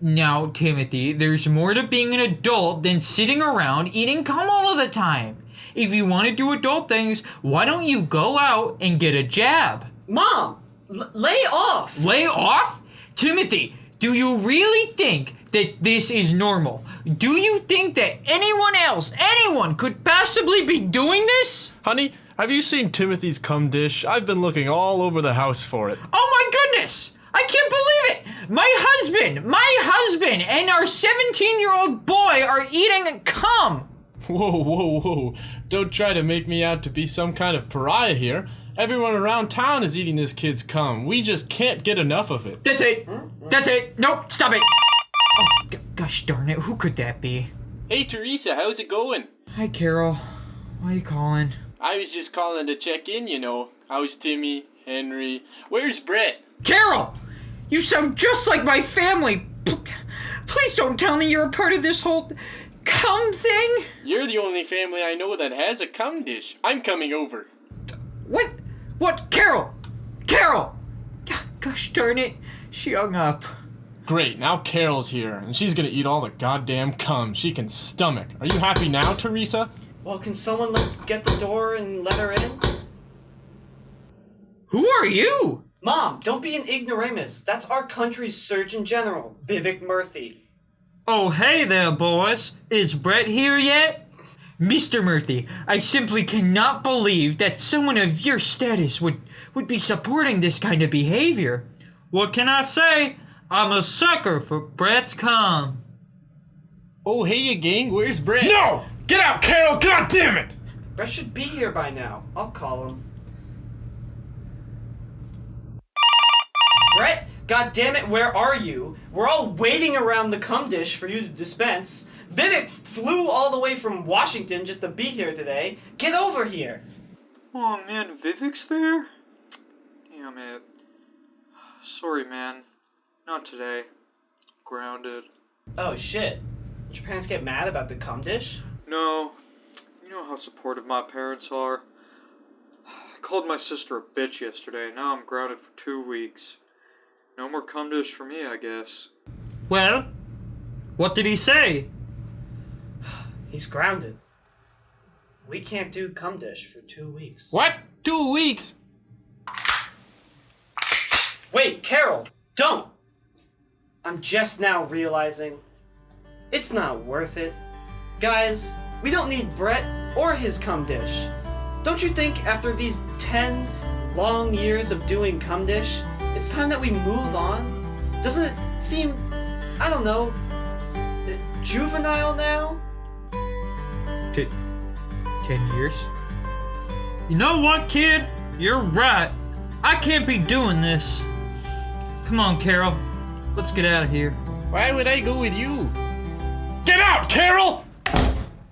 Now, Timothy, there's more to being an adult than sitting around eating cum all of the time. If you want to do adult things, why don't you go out and get a jab? Mom, lay off. Lay off? Timothy, do you really think that this is normal? Do you think that anyone could possibly be doing this? Honey, have you seen Timothy's cum dish? I've been looking all over the house for it. Oh my goodness! I can't believe it! My husband and our 17-year-old boy are eating cum! Whoa. Don't try to make me out to be some kind of pariah here. Everyone around town is eating this kid's cum. We just can't get enough of it. That's it! Nope, stop it! Oh, gosh darn it, who could that be? Hey Teresa, how's it going? Hi, Carol. Why are you calling? I was just calling to check in, How's Timmy, Henry? Where's Brett? Carol! You sound just like my family! Please don't tell me you're a part of this whole cum thing! You're the only family I know that has a cum dish. I'm coming over. What? Carol! Gosh darn it, she hung up. Great, now Carol's here, and she's gonna eat all the goddamn cum she can stomach. Are you happy now, Teresa? Well, can someone get the door and let her in? Who are you? Mom, don't be an ignoramus. That's our country's Surgeon General, Vivek Murthy. Oh, hey there, boys. Is Brett here yet? Mr. Murthy, I simply cannot believe that someone of your status would be supporting this kind of behavior. What can I say? I'm a sucker for Brett's cum. Oh, hey, gang, where's Brett? No! Get out, Carol! God damn it! Brett should be here by now. I'll call him. Brett, God damn it, where are you? We're all waiting around the cum dish for you to dispense. Vivek flew all the way from Washington just to be here today. Get over here. Oh man, Vivek's there? Damn it. Sorry, man. Not today. Grounded. Oh shit. Did your parents get mad about the cum dish? No. You know how supportive my parents are. I called my sister a bitch yesterday. Now I'm grounded for 2 weeks. No more cum dish for me, I guess. Well, what did he say? He's grounded. We can't do cum dish for 2 weeks. What? 2 weeks? Wait, Carol, don't! I'm just now realizing it's not worth it. Guys, we don't need Brett or his cum dish. Don't you think after these 10 long years of doing cum dish, it's time that we move on? Doesn't it seem, I don't know, juvenile now? 10 years? You know what, kid? You're right. I can't be doing this. Come on, Carol. Let's get out of here. Why would I go with you? Get out, Carol!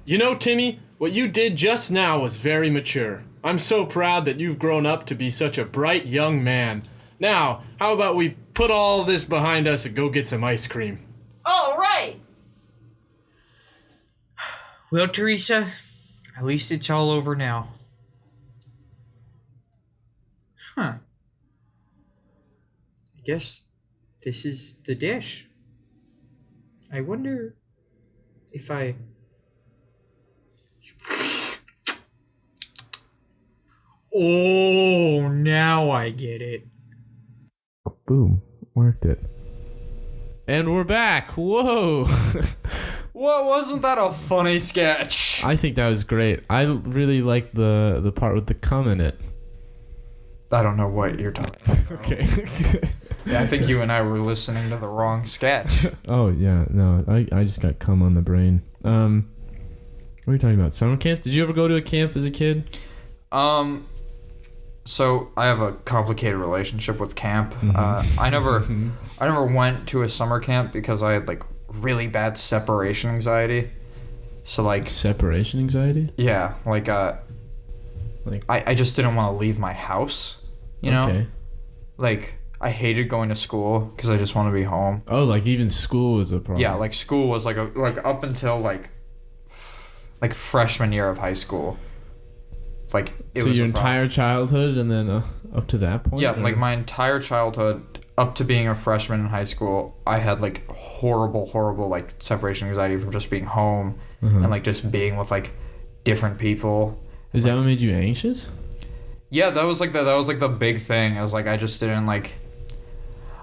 You know, Timmy, what you did just now was very mature. I'm so proud that you've grown up to be such a bright young man. Now, how about we put all this behind us and go get some ice cream? All right! Well, Teresa, at least it's all over now. Huh. I guess this is the dish. I wonder if I... Oh, now I get it. Boom. Worked it. And we're back. Whoa. What, wasn't that a funny sketch? I think that was great. I really liked the part with the cum in it. I don't know what you're talking about. Okay. Yeah, I think you and I were listening to the wrong sketch. Oh, yeah. No, I just got cum on the brain. What are you talking about? Summer camp? Did you ever go to a camp as a kid? So I have a complicated relationship with camp. Mm-hmm. I never went to a summer camp because I had like really bad separation anxiety. So like separation anxiety? Yeah, like I just didn't want to leave my house, you know? Okay. Like I hated going to school because I just want to be home. Oh, like even school was a problem. Yeah, like school was like up until like freshman year of high school. Like it so was your a problem. entire childhood and then up to that point? Yeah, or? like my entire childhood up to being a freshman in high school, I had like horrible like separation anxiety from just being home and like just being with like different people. Is that what made you anxious? Yeah, that was like the big thing. I was like I just didn't like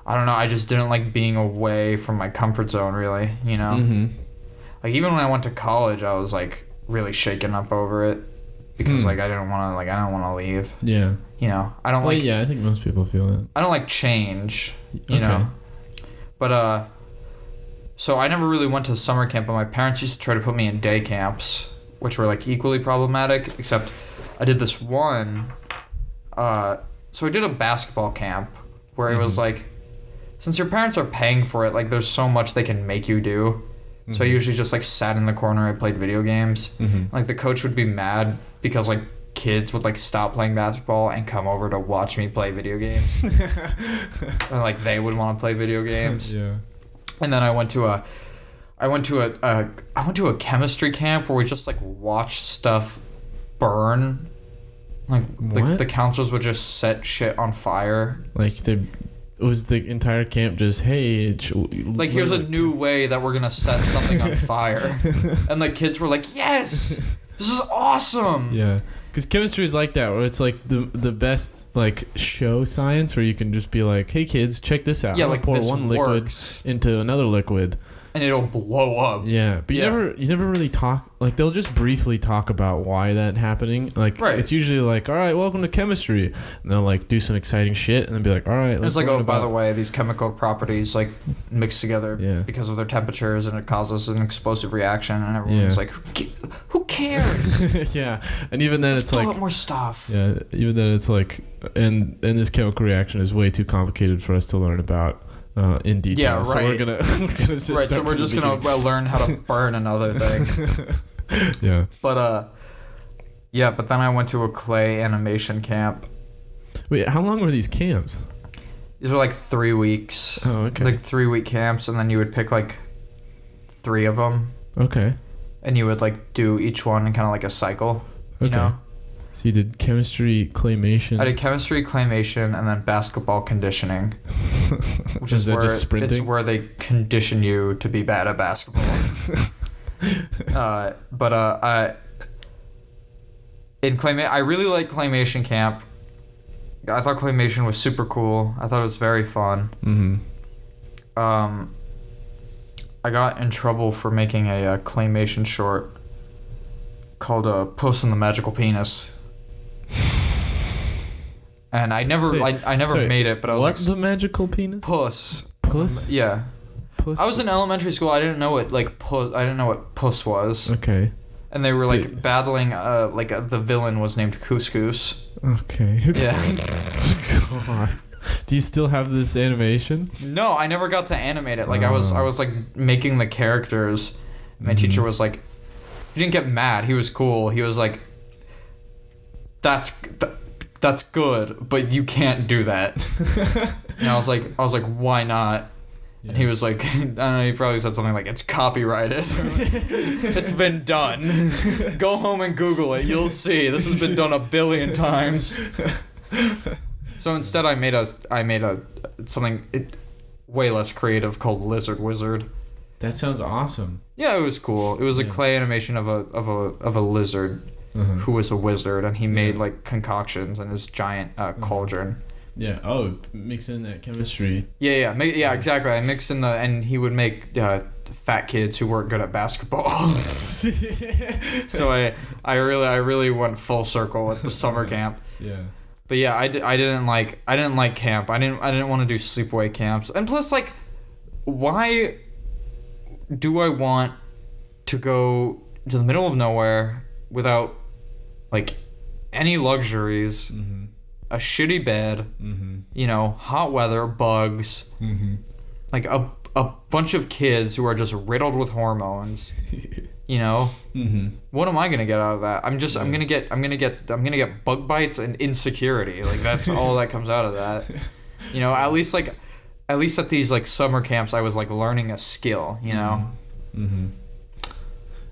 I just didn't like being away from my comfort zone really, you know? Mm-hmm. Like even when I went to college, I was like really shaken up over it because like I don't want to leave. Yeah. You know, I don't well, like. Yeah, I think most people feel that. I don't like change. You know. But so I never really went to summer camp, but my parents used to try to put me in day camps, which were like equally problematic. Except I did this one. So I did a basketball camp where it was like, since your parents are paying for it, like there's so much they can make you do. So I usually just like sat in the corner. I played video games. Like the coach would be mad because like kids would like stop playing basketball and come over to watch me play video games. And like they would want to play video games. Yeah. And then I went to a chemistry camp where we just like watched stuff burn. Like the counselors would just set shit on fire. Like was the entire camp just, hey, like here's a new way that we're gonna set something on fire, and the kids were like, yes, this is awesome. Yeah, because chemistry is like that, where it's like the best like show science, where you can just be like, hey kids, check this out. Yeah, like pour this one liquid works. into another liquid. And it'll blow up. Yeah, but you never really talk, like they'll just briefly talk about why that's happening. Like it's usually like, all right, welcome to chemistry, and they'll like do some exciting shit, and then be like, all right, let's it's like, oh, by the way, these chemical properties like mix together because of their temperatures, and it causes an explosive reaction, and everyone's like, who cares? Yeah, and even then let's it's like more stuff. Yeah, even then it's like, and this chemical reaction is way too complicated for us to learn about. In detail. Yeah, right. So we're gonna just right. So we're just gonna learn how to burn another thing. Yeah. But but then I went to a clay animation camp. Wait, how long were these camps? These were like 3 weeks. Oh, okay. Like 3-week camps, and then you would pick like 3 of them. Okay. And you would like do each one in kind of like a cycle. You know. So you did chemistry, claymation. I did chemistry, claymation, and then basketball conditioning, which is where just sprinting? it's where they condition you to be bad at basketball. In claymation, I really like claymation camp. I thought claymation was super cool. I thought it was very fun. I got in trouble for making a claymation short called Puss and the Magical Penis. And I never made it, but I was what's the magical penis? Puss. Puss? Yeah. Puss? I was in elementary school. I didn't know what puss was. Okay. And they were like battling. The villain was named Couscous. Okay. Yeah. God. Do you still have this animation? No, I never got to animate it. Like I was like making the characters. My teacher was like, he didn't get mad. He was cool. He was like, that's good, but you can't do that. And I was like, why not? Yeah. And he was like, I don't know, he probably said something like, it's copyrighted. It's been done. Go home and Google it. You'll see. This has been done 1 billion times. So instead I made something way less creative called Lizard Wizard. That sounds awesome. Yeah, it was cool. It was a clay animation of a lizard who was a wizard, and he made like concoctions in this giant cauldron. Yeah. Oh, mix in that chemistry. Yeah, exactly. I mixed in and he would make fat kids who weren't good at basketball. So I really went full circle at the summer camp. Yeah. But yeah, I didn't like camp. I didn't want to do sleepaway camps. And plus, like, why do I want to go to the middle of nowhere without like any luxuries a shitty bed, you know, hot weather, bugs, like a bunch of kids who are just riddled with hormones. You know, what am I gonna get out of that? I'm gonna get bug bites and insecurity. Like that's all that comes out of that. You know, at least at these like summer camps, I was like learning a skill. You know.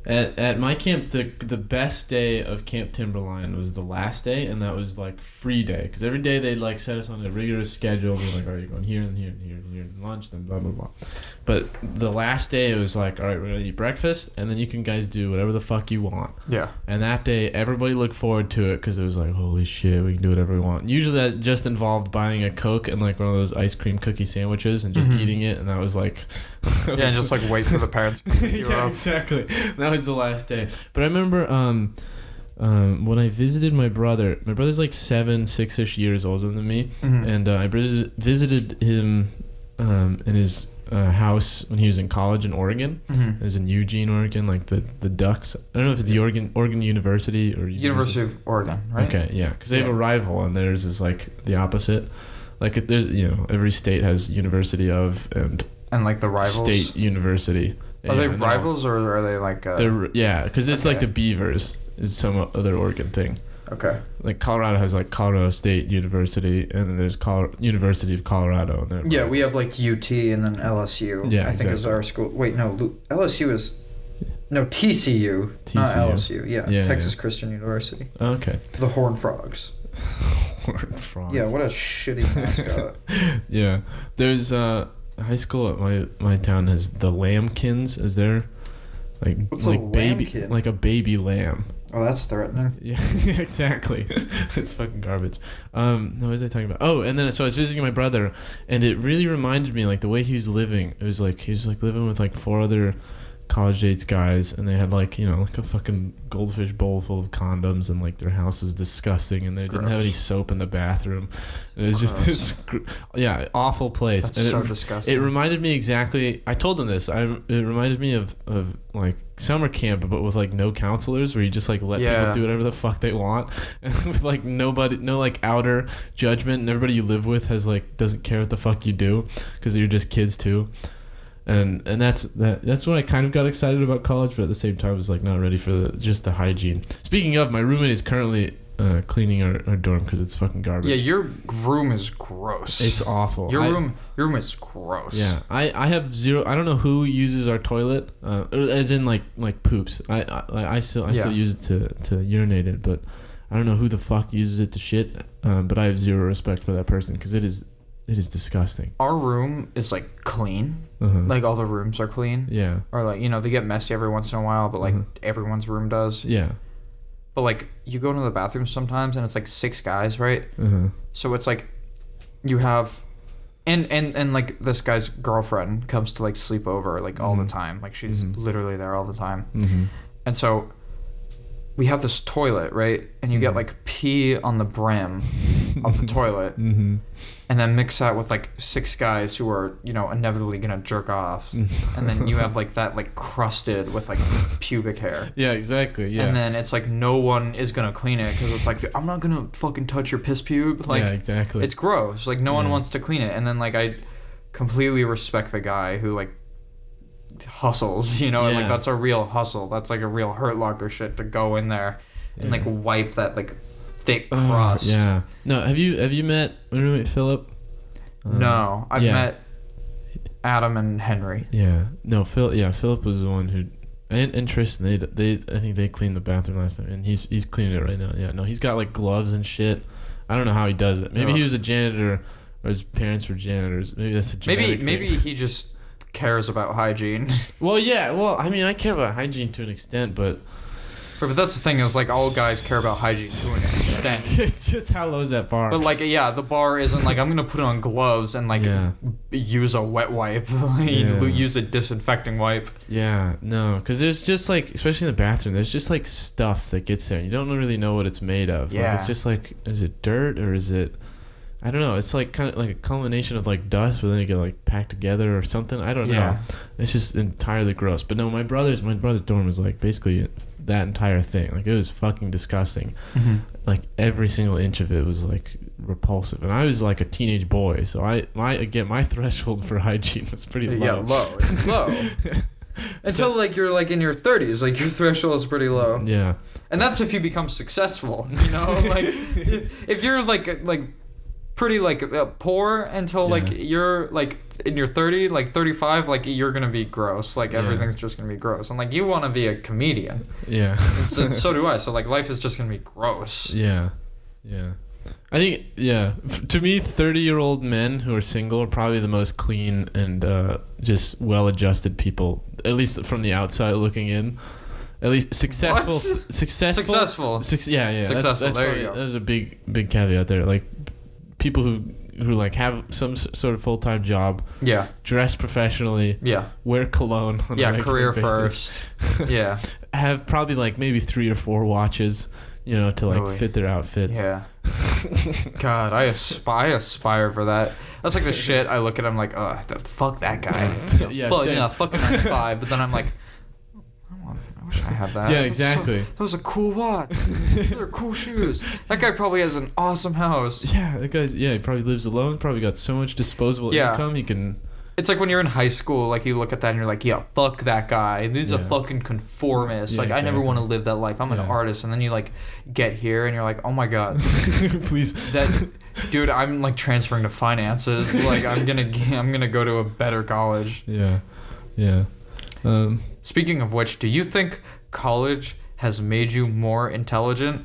At my camp, the best day of Camp Timberline was the last day, and that was like free day, because every day they'd like set us on a rigorous schedule. They're like, all right, you're going here and here and here and here, and lunch, then blah blah blah. But the last day, it was like, all right, we're gonna eat breakfast, and then you can guys do whatever the fuck you want. Yeah. And that day, everybody looked forward to it because it was like, holy shit, we can do whatever we want. Usually that just involved buying a Coke and like one of those ice cream cookie sandwiches and just eating it, and that was like. Yeah, and just like wait for the parents to pick you up. Exactly. That was the last day. But I remember when I visited my brother's like 6-ish years older than me, and I visited him in his house when he was in college in Oregon. It was in Eugene, Oregon, like the Ducks. I don't know if it's the Oregon University or University of Oregon, right? Okay, yeah, because they have a rival, and theirs is like the opposite. Like there's, you know, every state has University of and like the rivals. State University. Are they rivals or are they like? They're because it's like the Beavers is some other Oregon thing. Okay. Like Colorado has like Colorado State University, and then there's University of Colorado. And yeah, we have like UT and then LSU. Yeah, I think is our school. Wait, no, LSU is. No, TCU, not LSU. Yeah, Texas Christian University. Okay. The Horned Frogs. Horned Frogs. Yeah, what a shitty mascot. Yeah, there's high school at my town has the Lambkins. Is there like what's like a baby lambkin? like a baby lamb? Oh, that's threatening. Yeah, exactly. It's fucking garbage. No, what was I talking about? Oh, and then so I was visiting my brother, and it really reminded me like the way he was living. It was like he was like living with like 4 other college age guys, and they had like, you know, like a fucking goldfish bowl full of condoms, and like their house was disgusting, and they didn't have any soap in the bathroom. It was just this awful place. That's and so disgusting. It reminded me exactly, I told them this, it reminded me of like summer camp, but with like no counselors, where you just like let people do whatever the fuck they want, and with like no like outer judgment, and everybody you live with doesn't care what the fuck you do, because you're just kids too. And that's what I kind of got excited about college, but at the same time I was like not ready for just the hygiene. Speaking of, my roommate is currently cleaning our dorm because it's fucking garbage. Yeah, your room is gross. It's awful. Your room is gross. Yeah, I have zero. I don't know who uses our toilet, as in like poops. I still use it to urinate it, but I don't know who the fuck uses it to shit. But I have zero respect for that person because it is disgusting. Our room is like clean. Like all the rooms are clean. Yeah. Or like, you know, they get messy every once in a while, but like everyone's room does. Yeah. But like you go into the bathroom sometimes and it's like 6 guys, right? So it's like you have and like this guy's girlfriend comes to like sleep over like all the time. Like she's literally there all the time. And so we have this toilet, right? And you get like pee on the brim of the toilet, and then mix that with like 6 guys who are, you know, inevitably gonna jerk off, and then you have like that like crusted with like pubic hair. Yeah, exactly. Yeah. And then it's like no one is gonna clean it because it's like, I'm not gonna fucking touch your piss pube. Like, yeah, exactly. It's gross. Like no one wants to clean it, and then like I completely respect the guy who like hustles, you know, and like that's a real hustle. That's like a real Hurt Locker shit to go in there and like wipe that like thick crust. Yeah. No, have you met my roommate Philip? No, I've met Adam and Henry. Yeah. No, Philip was the one who, and Tristan. They I think they cleaned the bathroom last time, and he's cleaning it right now. Yeah. No, he's got like gloves and shit. I don't know how he does it. Maybe he was a janitor, or his parents were janitors. Maybe that's a genetic thing. Maybe he just cares about hygiene. Well, yeah. Well, I mean, I care about hygiene to an extent, but that's the thing, is like all guys care about hygiene to an extent. It's just how low is that bar? But like, the bar isn't like I'm gonna put on gloves and like use a wet wipe, use a disinfecting wipe. Yeah, no, because there's just like, especially in the bathroom, there's just like stuff that gets there. You don't really know what it's made of. Yeah, like, it's just like, is it dirt or is it? I don't know. It's like kind of like a culmination of like dust, but then you get like packed together or something. I don't know. It's just entirely gross. But no, my brother's dorm was like basically that entire thing. Like it was fucking disgusting. like every single inch of it was like repulsive, and I was like a teenage boy, so my threshold for hygiene was pretty low. Yeah, low. It's low. Until like you're like in your 30s, like your threshold is pretty low. Yeah. And that's if you become successful, you know, like if you're like pretty like poor until like you're like in your 30, like 35, like you're gonna be gross. Like everything's just gonna be gross, and like you want to be a comedian. Yeah. And so do I. So like life is just gonna be gross. Yeah. Yeah. I think to me, 30-year-old men who are single are probably the most clean and just well-adjusted people, at least from the outside looking in. At least successful. What? Successful. Yeah. Successful. That's there probably, you go. there's a big caveat there. Like people who like have some sort of full-time job. Yeah. Dress professionally. Yeah. Wear cologne. On a regular Career basis. first. Yeah. Have probably like maybe 3 or 4 watches, you know, to like fit their outfits. Yeah. God, I aspire for that. That's like the shit. I look at him like, fuck that guy. Yeah, fucking 95. But then I'm like, I wish I had that. Yeah, exactly. That was a cool watch. Those are cool shoes. That guy probably has an awesome house. Yeah, that guy's he probably lives alone. Probably got so much disposable income he can. It's like when you're in high school, like you look at that and you're like, yeah, fuck that guy. Dude's a fucking conformist. Yeah, like I never want to live that life. I'm an artist, and then you like get here and you're like, oh my god, please. that dude, I'm like transferring to finances. Like I'm gonna go to a better college. Yeah. Speaking of which, do you think college has made you more intelligent?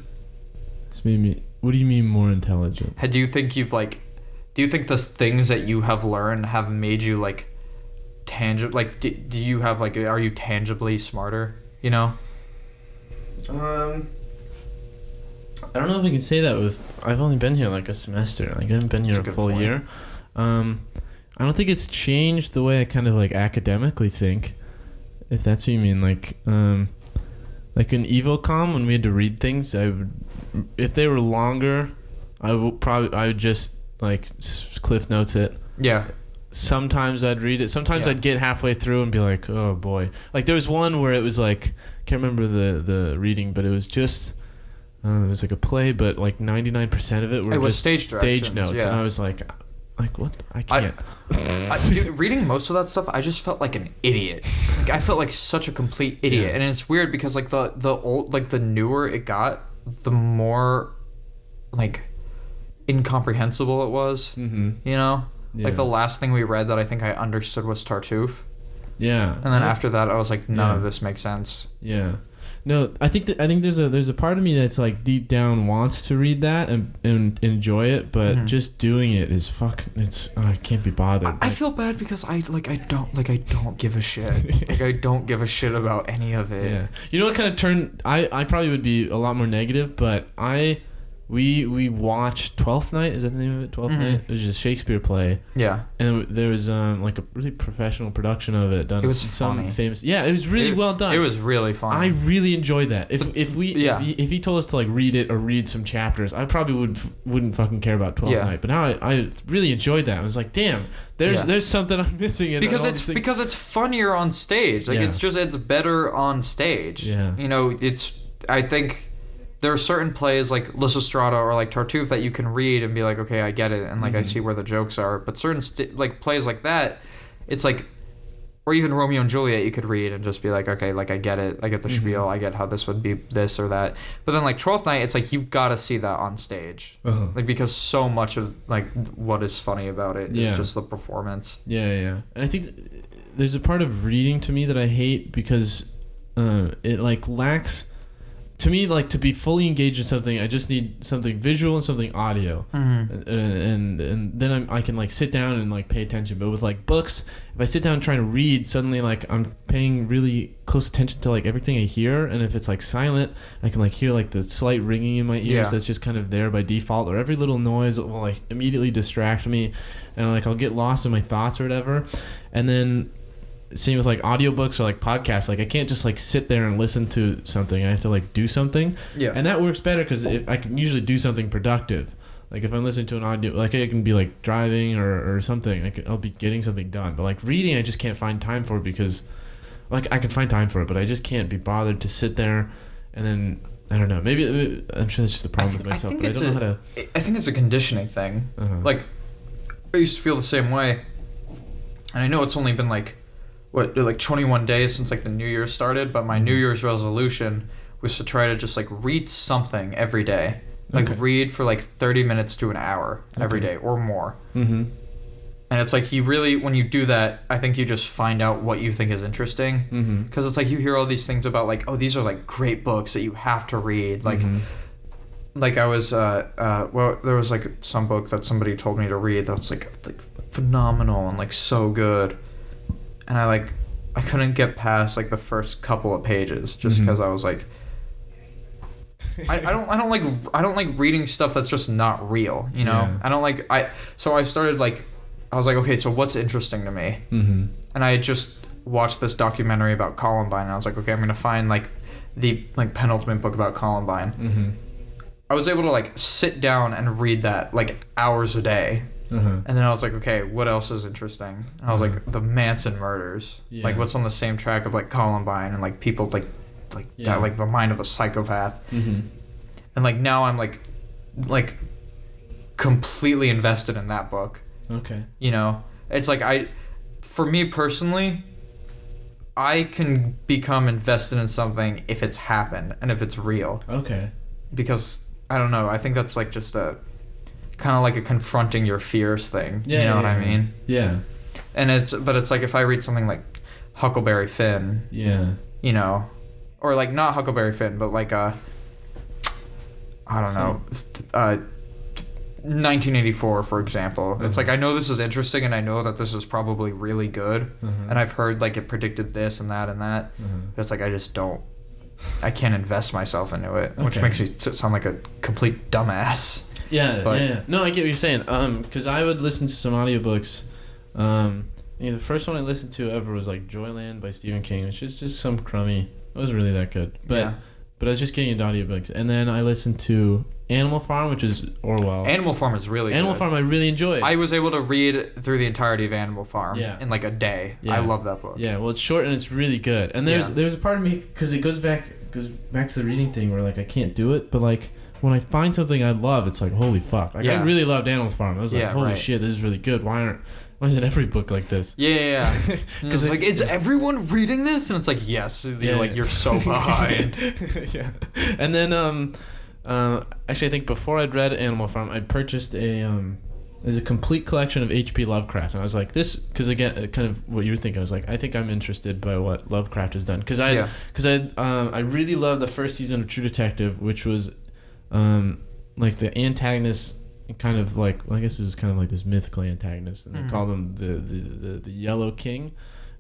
It's made me. What do you mean more intelligent? Do you think do you think the things that you have learned have made you like tangible? Like, do you have like, are you tangibly smarter? You know? I don't know if I can say that with. I've only been here like a semester. Like I haven't been here a full year. I don't think it's changed the way I kind of like academically think. If that's what you mean, like in EvoCom when we had to read things, if they were longer, I would just like cliff notes it. Yeah. Sometimes I'd read it. Sometimes I'd get halfway through and be like, oh boy. Like there was one where it was like, can't remember the reading, but it was just it was like a play, but like 99% of it were just stage notes, and I was like what? I can't. Dude, reading most of that stuff, I just felt like an idiot. Like I felt like such a complete idiot, and it's weird because like the old, like the newer it got, the more like incomprehensible it was. Mm-hmm. You know, like the last thing we read that I think I understood was Tartuffe. Yeah, and then after that, I was like, none of this makes sense. Yeah. No, I think there's a part of me that's like deep down wants to read that and enjoy it, but just doing it is I can't be bothered. I feel bad because I don't give a shit. Like I don't give a shit about any of it. Yeah. You know what kind of turned I probably would be a lot more negative, but we watched Twelfth Night. Is that the name of it? Twelfth Night. It was a Shakespeare play. Yeah. And there was like a really professional production of it done. It was some funny. Famous. Yeah, it was really well done. It was really fun. I really enjoyed that. If he told us to like read it or read some chapters, I probably wouldn't fucking care about Twelfth Night. But now I really enjoyed that. I was like, damn, there's something I'm missing in because it's funnier on stage. Like it's better on stage. Yeah. You know, I think there are certain plays like Lysistrata or like Tartuffe that you can read and be like, okay, I get it, and like I see where the jokes are. But certain like plays like that, it's like, or even Romeo and Juliet, you could read and just be like, okay, like I get it, I get the spiel, I get how this would be this or that. But then like Twelfth Night, it's like you've got to see that on stage, like because so much of like what is funny about it is just the performance. Yeah. And I think there's a part of reading to me that I hate because it like lacks. To me, like, to be fully engaged in something, I just need something visual and something audio, and then I can like sit down and like pay attention. But with like books, if I sit down trying to read, suddenly like I'm paying really close attention to like everything I hear, and if it's like silent, I can like hear like the slight ringing in my ears that's just kind of there by default, or every little noise will like immediately distract me, and like I'll get lost in my thoughts or whatever, and then. Same with like audiobooks or like podcasts. Like I can't just like sit there and listen to something. I have to like do something. Yeah. And that works better because I can usually do something productive. Like if I'm listening to an audio, like I can be like driving or something. I'll be getting something done. But like reading, I just can't find time for it because, like I can find time for it, but I just can't be bothered to sit there and then I don't know. Maybe I'm sure that's just a problem with myself. But I don't know how to. I think it's a conditioning thing. Like, I used to feel the same way, and I know it's only been like 21 days since like the New Year started. But my New Year's resolution was to try to just like read something every day. Like read for like 30 minutes to an hour every day or more. And it's like you really, when you do that, I think you just find out what you think is interesting. Because it's like you hear all these things about like, oh, these are like great books that you have to read. Like, like I was, well, there was like some book that somebody told me to read that was like phenomenal and like so good. And I couldn't get past like the first couple of pages just because I was like, I don't like reading stuff that's just not real, you know? Yeah. I don't like, so I started like, I was like, okay, so what's interesting to me? And I had just watched this documentary about Columbine, and I was like, okay, I'm gonna find like the like penultimate book about Columbine. I was able to like sit down and read that like hours a day, and then I was like, okay, what else is interesting? And I was like, the Manson murders, like what's on the same track of like Columbine, and like people like die, like the mind of a psychopath, and like now I'm like completely invested in that book. Okay. You know, it's like for me personally, I can become invested in something if it's happened and if it's real. Okay. Because I don't know, I think that's like just a kind of like a confronting your fears thing. Yeah, you know what I mean? Yeah. And it's like if I read something like Huckleberry Finn. Yeah. You know, or like not Huckleberry Finn, but like I don't know. 1984, for example. It's like I know this is interesting and I know that this is probably really good, and I've heard like it predicted this and that, but it's like I can't invest myself into it, which makes me sound like a complete dumbass. Yeah. No, I get what you're saying. Because I would listen to some audiobooks. The first one I listened to ever was like Joyland by Stephen King, which is just some crummy. It wasn't really that good, but I was just getting into audiobooks, and then I listened to Animal Farm, which is Orwell. Animal Farm is really Animal good. Farm I really enjoyed. I was able to read through the entirety of Animal Farm in like a day. I love that book. Yeah, well, it's short and it's really good. And there's a part of me, because it goes back to the reading thing where like I can't do it, but like when I find something I love, it's like holy fuck. Like I really loved Animal Farm. I was like holy shit, this is really good. Why isn't every book like this? Yeah. Because it's like, is everyone reading this? And it's like, yes. You're so behind. Yeah. And then actually I think before I'd read Animal Farm, I'd purchased there's a complete collection of H.P. Lovecraft, and I was like, this, because again, kind of what you were thinking, I was like, I think I'm interested by what Lovecraft has done, because I really loved the first season of True Detective, which was like the antagonist, kind of like, well, I guess this is kind of like this mythical antagonist, and they call him the Yellow King,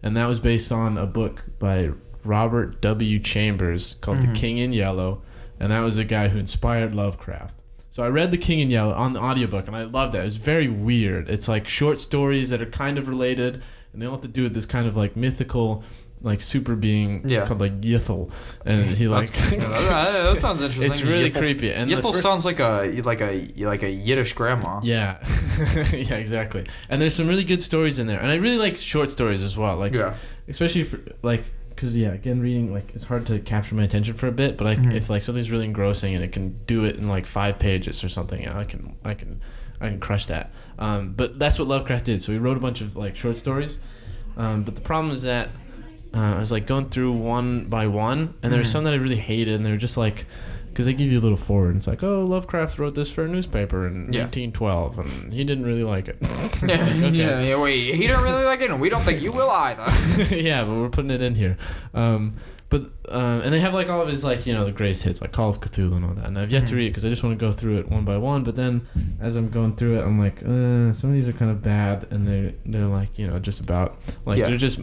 and that was based on a book by Robert W. Chambers called The King in Yellow, and that was a guy who inspired Lovecraft. So I read The King in Yellow on the audiobook, and I loved that. It was very weird. It's like short stories that are kind of related, and they all have to do with this kind of like mythical, like super being called like Yithel, and he like that sounds interesting. It's really creepy. And Yithel sounds like a Yiddish grandma. Yeah, yeah, exactly. And there's some really good stories in there, and I really like short stories as well. Like, especially for like. Because again, reading, like, it's hard to capture my attention for a bit, but if like something's really engrossing and it can do it in like 5 pages or something, I can crush that. But that's what Lovecraft did. So he wrote a bunch of like short stories, but the problem is that I was like going through one by one, and there were some that I really hated, and they were just like, because they give you a little forward, and it's like, oh, Lovecraft wrote this for a newspaper in 1812, and he didn't really like it. Wait, he didn't really like it, and we don't think you will either. Yeah, but we're putting it in here. And they have like all of his like, you know, the greatest hits, like Call of Cthulhu and all that, and I've yet to read it because I just want to go through it one by one, but then as I'm going through it, I'm like, some of these are kind of bad, and they're like, you know, just about, like, they're just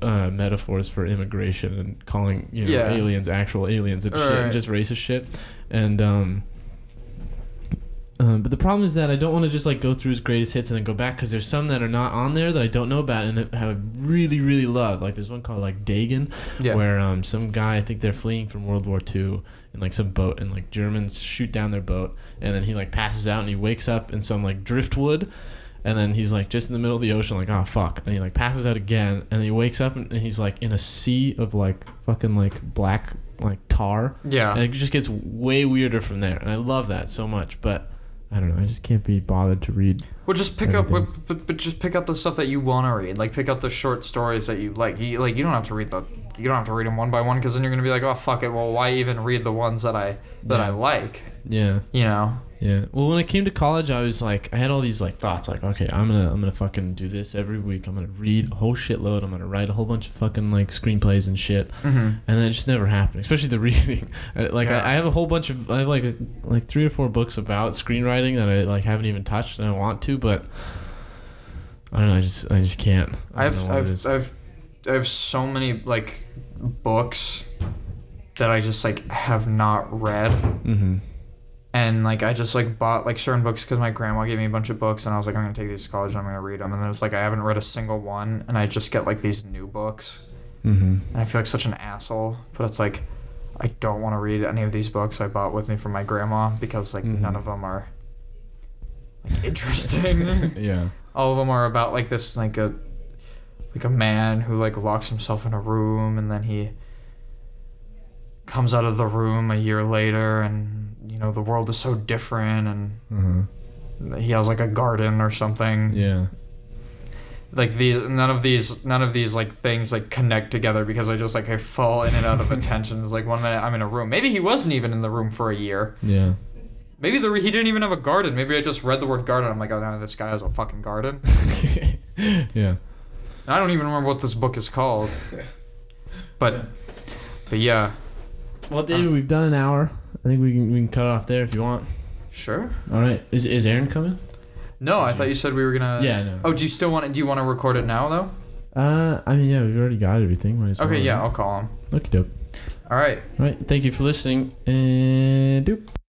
metaphors for immigration and calling, you know, aliens actual aliens and shit, and just racist shit, and but the problem is that I don't want to just like go through his greatest hits and then go back, because there's some that are not on there that I don't know about and have really really loved. Like there's one called like Dagon, where some guy, I think they're fleeing from World War II in like some boat, and like Germans shoot down their boat, and then he like passes out and he wakes up in some like driftwood. and then he's like just in the middle of the ocean, like, oh fuck, and he like passes out again, and then he wakes up and he's like in a sea of like fucking like black like tar. Yeah. And it just gets way weirder from there, and I love that so much, but I don't know, I just can't be bothered to read. Well, just pick up, but just pick up the stuff that you want to read. Like, pick up the short stories that you like. You don't have to read them one by one, because then you're gonna be like, oh fuck it. Well, why even read the ones that I like? Yeah. You know. Yeah. Well, when I came to college, I was like, I had all these like thoughts, like, okay, I'm gonna fucking do this every week. I'm gonna read a whole shitload. I'm gonna write a whole bunch of fucking like screenplays and shit. Mm-hmm. And then it just never happened. Especially the reading. I have a whole bunch of, I have like 3 or 4 books about screenwriting that I like haven't even touched, and I want to, but I don't know. I just can't. I have so many like books that I just like have not read. Mm-hmm. And, like, I just, like, bought, like, certain books because my grandma gave me a bunch of books, and I was like, I'm going to take these to college and I'm going to read them. And then it's like, I haven't read a single one, and I just get, like, these new books. Mm-hmm. And I feel like such an asshole. But it's like, I don't want to read any of these books I bought with me from my grandma because, like, none of them are, like, interesting. Yeah. All of them are about, like, this, like a man who, like, locks himself in a room, and then he comes out of the room a year later, and you know the world is so different, and he has like a garden or something. Yeah. Like none of these like things like connect together, because I just like I fall in and out of attention. It's like one minute I'm in a room, maybe he wasn't even in the room for a year. Yeah. Maybe he didn't even have a garden. Maybe I just read the word garden. I'm like, oh no, this guy has a fucking garden. Yeah. And I don't even remember what this book is called. But yeah. Well, David, we've done an hour. I think we can cut it off there if you want. Sure. All right. Is Aaron coming? No, I thought you said we were gonna. Yeah, no. Oh, do you want to record it now though? I mean, yeah, we've already got everything. Might as well, Okay, yeah, right? I'll call him. Okie doke. All right. All right. Thank you for listening, and doop.